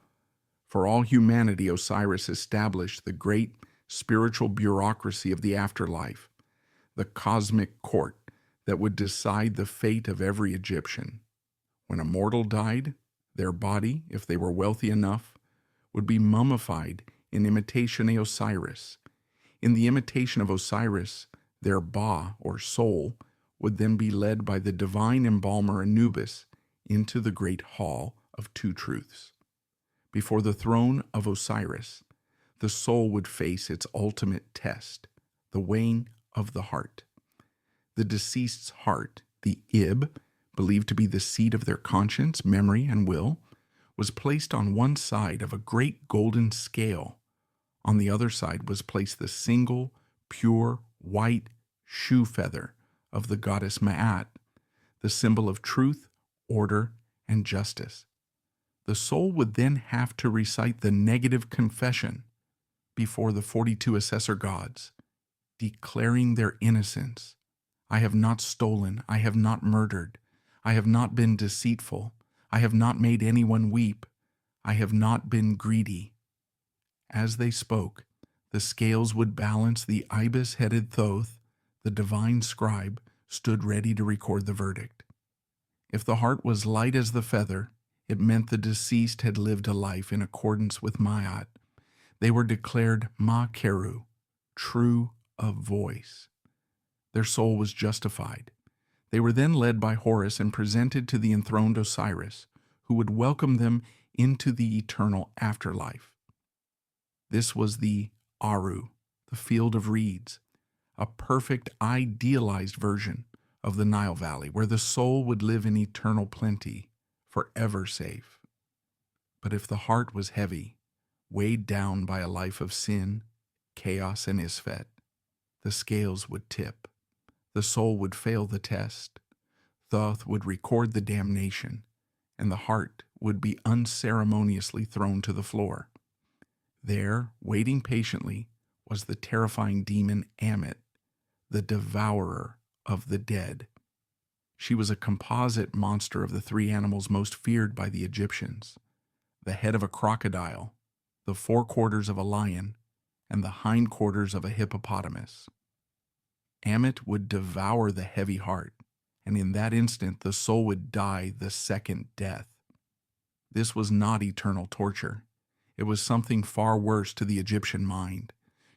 For all humanity, Osiris established the great spiritual bureaucracy of the afterlife, the cosmic court that would decide the fate of every Egyptian. When a mortal died, their body, if they were wealthy enough, would be mummified in imitation of Osiris. In the imitation of Osiris, their ba, or soul, would then be led by the divine embalmer Anubis into the great hall of two truths. Before the throne of Osiris, the soul would face its ultimate test, the weighing of the heart. The deceased's heart, the Ib, believed to be the seat of their conscience, memory, and will, was placed on one side of a great golden scale. On the other side was placed the single, pure, white shoe feather of the goddess Ma'at, the symbol of truth, order, and justice. The soul would then have to recite the negative confession before the 42 assessor gods, declaring their innocence. I have not stolen, I have not murdered, I have not been deceitful, I have not made anyone weep, I have not been greedy. As they spoke, the scales would balance. The ibis-headed Thoth, the divine scribe, stood ready to record the verdict. If the heart was light as the feather, it meant the deceased had lived a life in accordance with Ma'at. They were declared Ma'keru, true of voice. Their soul was justified. They were then led by Horus and presented to the enthroned Osiris, who would welcome them into the eternal afterlife. This was the Aru, the field of reeds, a perfect idealized version of the Nile Valley, where the soul would live in eternal plenty, forever safe. But if the heart was heavy, weighed down by a life of sin, chaos, and Isfet, the scales would tip. The soul would fail the test. Thoth would record the damnation, and the heart would be unceremoniously thrown to the floor. There, waiting patiently, was the terrifying demon Ammit, the devourer of the dead. She was a composite monster of the three animals most feared by the Egyptians: the head of a crocodile, the forequarters of a lion, and the hindquarters of a hippopotamus. Ammit would devour the heavy heart, and in that instant the soul would die the second death. This was not eternal torture. It was something far worse to the Egyptian mind: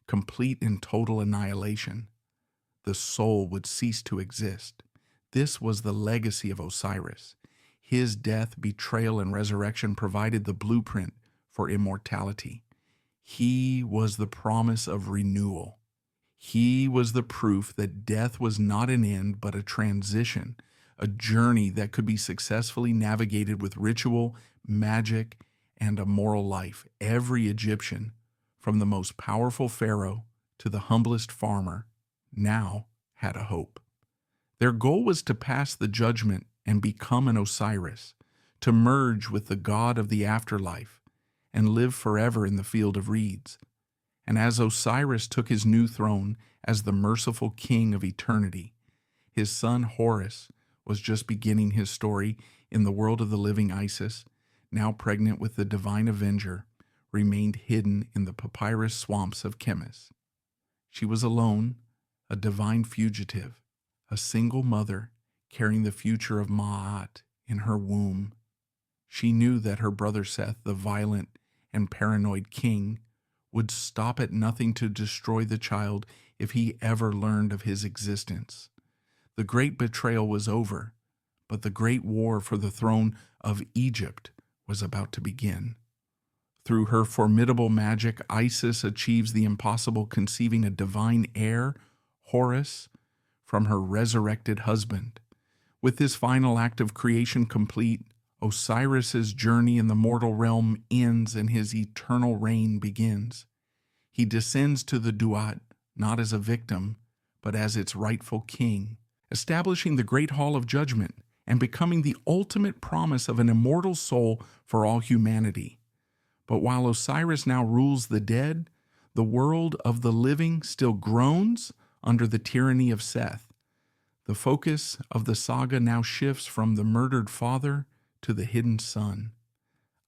complete and total annihilation. The soul would cease to exist. This was the legacy of Osiris. His death, betrayal, and resurrection provided the blueprint for immortality. He was the promise of renewal. He was the proof that death was not an end, but a transition, a journey that could be successfully navigated with ritual, magic, and a moral life. Every Egyptian, from the most powerful pharaoh to the humblest farmer, now had a hope. Their goal was to pass the judgment and become an Osiris, to merge with the god of the afterlife and live forever in the field of reeds. And as Osiris took his new throne as the merciful king of eternity, his son Horus was just beginning his story in the world of the living. Isis, now pregnant with the divine avenger, remained hidden in the papyrus swamps of Chemis. She was alone, a divine fugitive, a single mother carrying the future of Ma'at in her womb. She knew that her brother Seth, the violent and paranoid king, would stop at nothing to destroy the child if he ever learned of his existence. The great betrayal was over, but the great war for the throne of Egypt was about to begin. Through her formidable magic, Isis achieves the impossible, conceiving a divine heir, Horus, from her resurrected husband. With this final act of creation complete, Osiris's journey in the mortal realm ends and his eternal reign begins. He descends to the Duat, not as a victim, but as its rightful king, establishing the great hall of judgment and becoming the ultimate promise of an immortal soul for all humanity. But while Osiris now rules the dead, the world of the living still groans under the tyranny of Seth. The focus of the saga now shifts from the murdered father to the hidden son.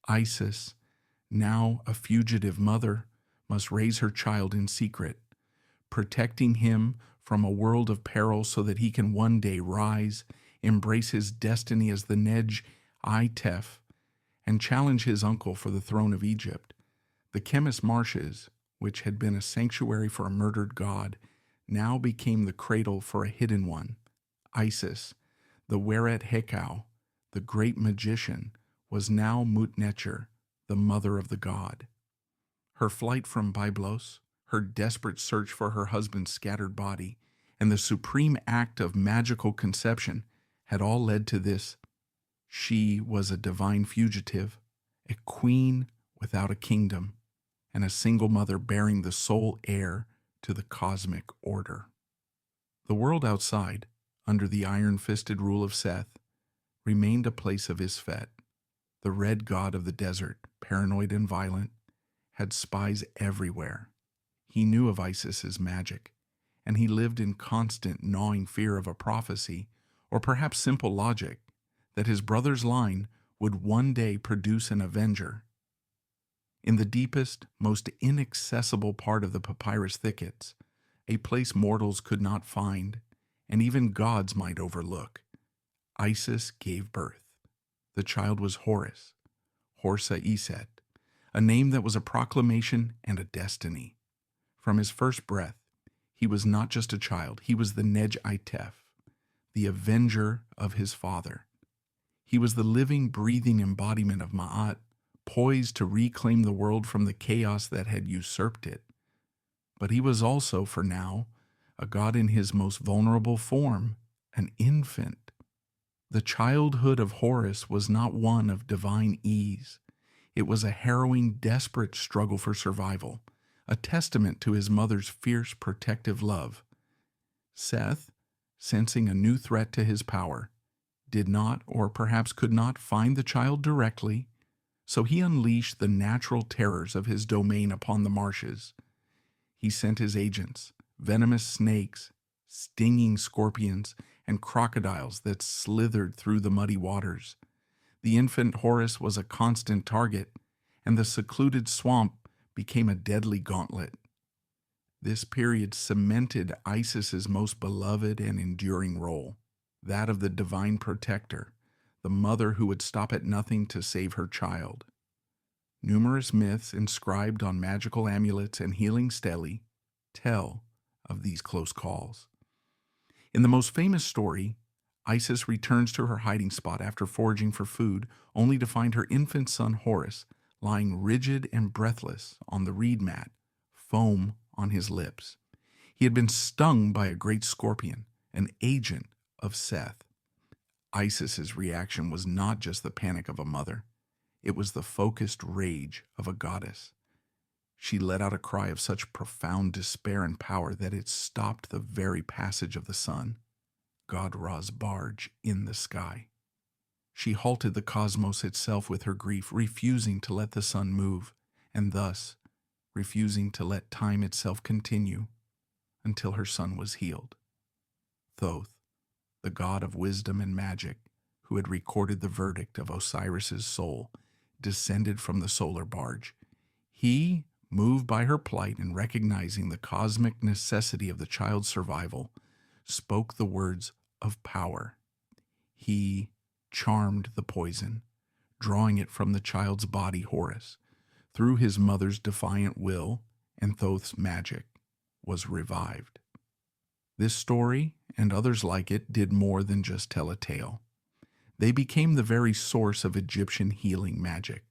Isis, now a fugitive mother, must raise her child in secret, protecting him from a world of peril so that he can one day rise, embrace his destiny as the Nej Itef, and challenge his uncle for the throne of Egypt. The Chemis marshes, which had been a sanctuary for a murdered god, now became the cradle for a hidden one. Isis, the Weret Hekau, the great magician, was now Mutnecher, the mother of the god. Her flight from Byblos, her desperate search for her husband's scattered body, and the supreme act of magical conception had all led to this. She was a divine fugitive, a queen without a kingdom, and a single mother bearing the sole heir to the cosmic order. The world outside, under the iron-fisted rule of Seth, remained a place of Isfet. The red god of the desert, paranoid and violent, had spies everywhere. He knew of Isis's magic, and he lived in constant gnawing fear of a prophecy, or perhaps simple logic, that his brother's line would one day produce an avenger. In the deepest, most inaccessible part of the papyrus thickets, a place mortals could not find, and even gods might overlook, Isis gave birth. The child was Horus, Horsa Iset, a name that was a proclamation and a destiny. From his first breath, he was not just a child, he was the Nej Itef, the avenger of his father. He was the living, breathing embodiment of Ma'at, poised to reclaim the world from the chaos that had usurped it. But he was also, for now, a god in his most vulnerable form, an infant. The childhood of Horus was not one of divine ease. It was a harrowing, desperate struggle for survival, a testament to his mother's fierce, protective love. Seth, sensing a new threat to his power, did not, or perhaps could not, find the child directly, so he unleashed the natural terrors of his domain upon the marshes. He sent his agents, venomous snakes, stinging scorpions, and crocodiles that slithered through the muddy waters. The infant Horus was a constant target, and the secluded swamp became a deadly gauntlet. This period cemented Isis's most beloved and enduring role, that of the divine protector, the mother who would stop at nothing to save her child. Numerous myths inscribed on magical amulets and healing stelae tell of these close calls. In the most famous story, Isis returns to her hiding spot after foraging for food, only to find her infant son Horus lying rigid and breathless on the reed mat, foam on his lips. He had been stung by a great scorpion, an agent of Seth. Isis's reaction was not just the panic of a mother. It was the focused rage of a goddess. She let out a cry of such profound despair and power that it stopped the very passage of the sun, God Ra's barge in the sky. She halted the cosmos itself with her grief, refusing to let the sun move, and thus refusing to let time itself continue until her son was healed. Thoth, the god of wisdom and magic, who had recorded the verdict of Osiris's soul, descended from the solar barge. He, moved by her plight and recognizing the cosmic necessity of the child's survival, spoke the words of power. He charmed the poison, drawing it from the child's body, Horus, through his mother's defiant will, and Thoth's magic was revived. This story, and others like it, did more than just tell a tale. They became the very source of Egyptian healing magic.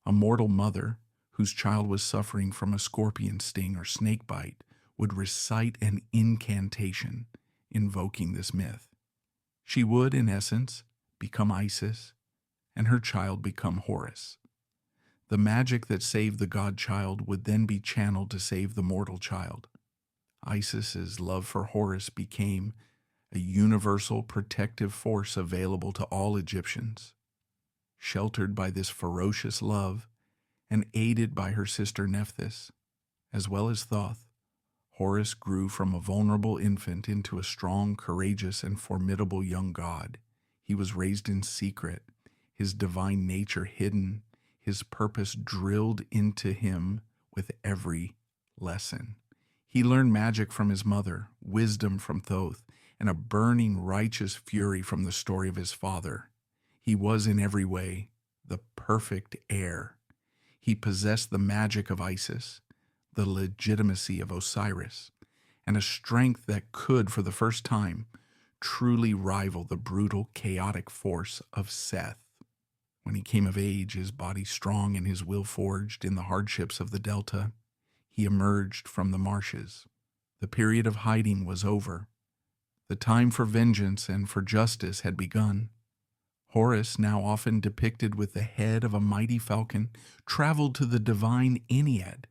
A mortal mother, whose child was suffering from a scorpion sting or snake bite, would recite an incantation invoking this myth. She would, in essence, become Isis, and her child become Horus. The magic that saved the god-child would then be channeled to save the mortal child. Isis's love for Horus became a universal protective force available to all Egyptians. Sheltered by this ferocious love, and aided by her sister Nephthys, as well as Thoth, Horus grew from a vulnerable infant into a strong, courageous, and formidable young god. He was raised in secret, his divine nature hidden, his purpose drilled into him with every lesson. He learned magic from his mother, wisdom from Thoth, and a burning righteous fury from the story of his father. He was in every way the perfect heir. He possessed the magic of Isis, the legitimacy of Osiris, and a strength that could, for the first time, truly rival the brutal, chaotic force of Seth. When he came of age, his body strong and his will forged in the hardships of the Delta, he emerged from the marshes. The period of hiding was over. The time for vengeance and for justice had begun. Horus, now often depicted with the head of a mighty falcon, traveled to the divine Ennead,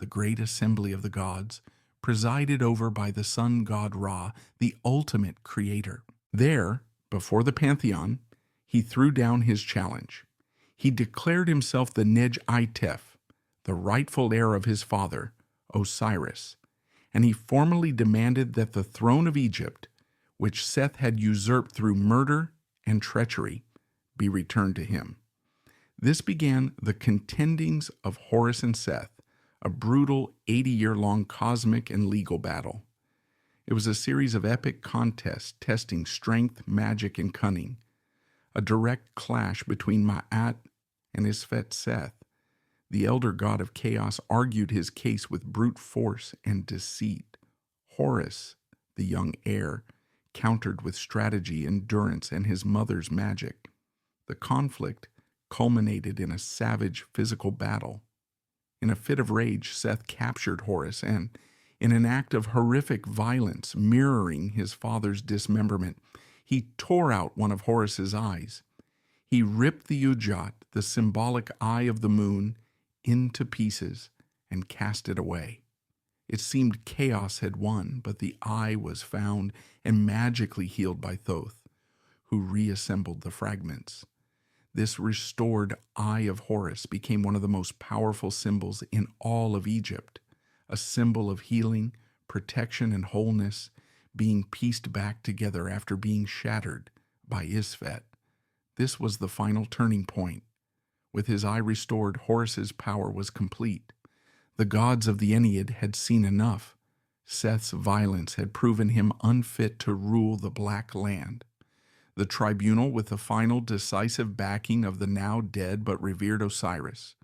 the great assembly of the gods, presided over by the sun god Ra, the ultimate creator. There, before the pantheon, he threw down his challenge. He declared himself the Nej-Itef, the rightful heir of his father, Osiris, and he formally demanded that the throne of Egypt, which Seth had usurped through murder and treachery, be returned to him. This began the contendings of Horus and Seth, a brutal 80-year-long cosmic and legal battle. It was a series of epic contests testing strength, magic, and cunning, a direct clash between Ma'at and Isfet Seth. The elder god of chaos argued his case with brute force and deceit. Horus, the young heir, countered with strategy, endurance, and his mother's magic. The conflict culminated in a savage physical battle. In a fit of rage, Seth captured Horus and, in an act of horrific violence mirroring his father's dismemberment, he tore out one of Horus's eyes. He ripped the Ujat, the symbolic eye of the moon, into pieces and cast it away. It seemed chaos had won, but the eye was found and magically healed by Thoth, who reassembled the fragments. This restored eye of Horus became one of the most powerful symbols in all of Egypt, a symbol of healing, protection, and wholeness, being pieced back together after being shattered by Isfet. This was the final turning point. With his eye restored, Horus's power was complete. The gods of the Ennead had seen enough. Seth's violence had proven him unfit to rule the Black Land. The tribunal, with the final decisive backing of the now dead but revered Osiris,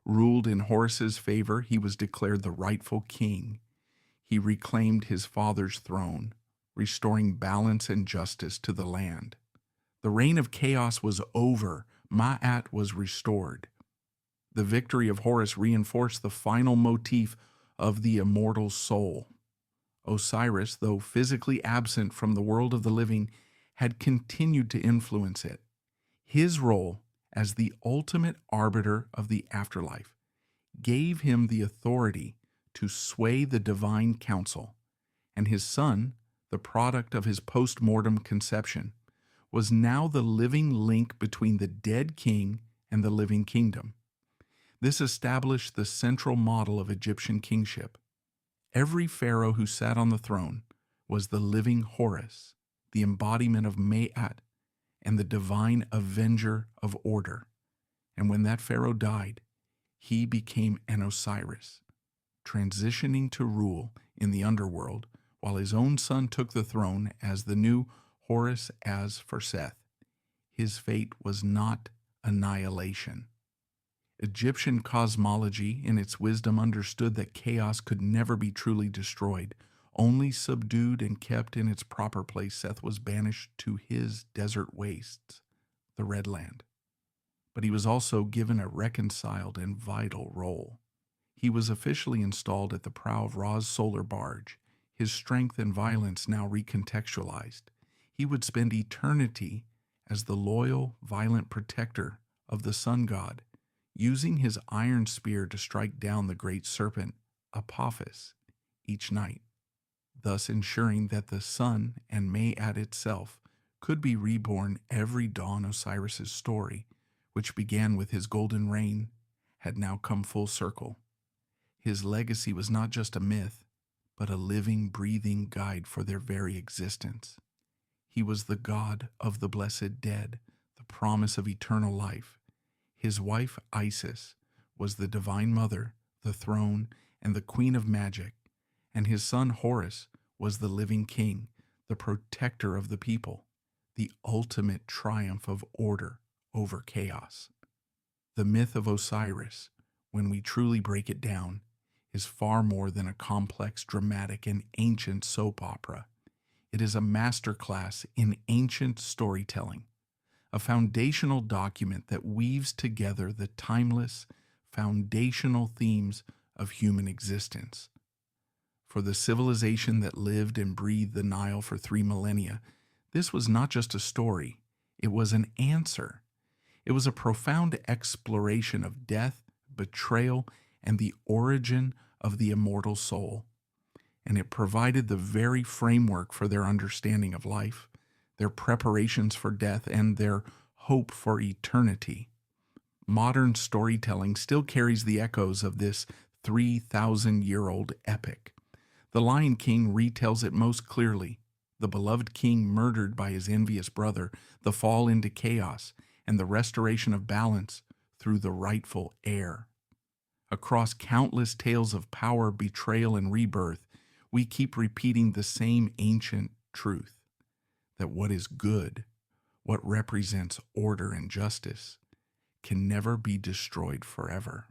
ruled in Horus's favor. He was declared the rightful king. He reclaimed his father's throne, restoring balance and justice to the land. The reign of chaos was over. Ma'at was restored. The victory of Horus reinforced the final motif of the immortal soul. Osiris, though physically absent from the world of the living, had continued to influence it. His role as the ultimate arbiter of the afterlife gave him the authority to sway the divine council, and his son, the product of his post-mortem conception, was now the living link between the dead king and the living kingdom. This established the central model of Egyptian kingship. Every pharaoh who sat on the throne was the living Horus, the embodiment of Ma'at, and the divine avenger of order. And when that pharaoh died, he became an Osiris, transitioning to rule in the underworld, while his own son took the throne as the new Horus as for Seth. His fate was not annihilation. Egyptian cosmology, in its wisdom, understood that chaos could never be truly destroyed. Only subdued and kept in its proper place, Seth was banished to his desert wastes, the Red Land. But he was also given a reconciled and vital role. He was officially installed at the prow of Ra's solar barge, his strength and violence now recontextualized. He would spend eternity as the loyal, violent protector of the sun god, using his iron spear to strike down the great serpent, Apophis, each night, thus ensuring that the sun and Ma'at itself could be reborn every dawn. Osiris's story, which began with his golden reign, had now come full circle. His legacy was not just a myth, but a living, breathing guide for their very existence. He was the god of the blessed dead, the promise of eternal life. His wife, Isis, was the divine mother, the throne, and the queen of magic, and his son Horus was the living king, the protector of the people, the ultimate triumph of order over chaos. The myth of Osiris, when we truly break it down, is far more than a complex, dramatic, and ancient soap opera. It is a masterclass in ancient storytelling, a foundational document that weaves together the timeless, foundational themes of human existence. For the civilization that lived and breathed the Nile for 3 millennia, this was not just a story, it was an answer. It was a profound exploration of death, betrayal, and the origin of the immortal soul. And it provided the very framework for their understanding of life, their preparations for death, and their hope for eternity. Modern storytelling still carries the echoes of this 3,000-year-old epic. The Lion King retells it most clearly: the beloved king murdered by his envious brother, the fall into chaos, and the restoration of balance through the rightful heir. Across countless tales of power, betrayal, and rebirth, we keep repeating the same ancient truth, that what is good, what represents order and justice, can never be destroyed forever.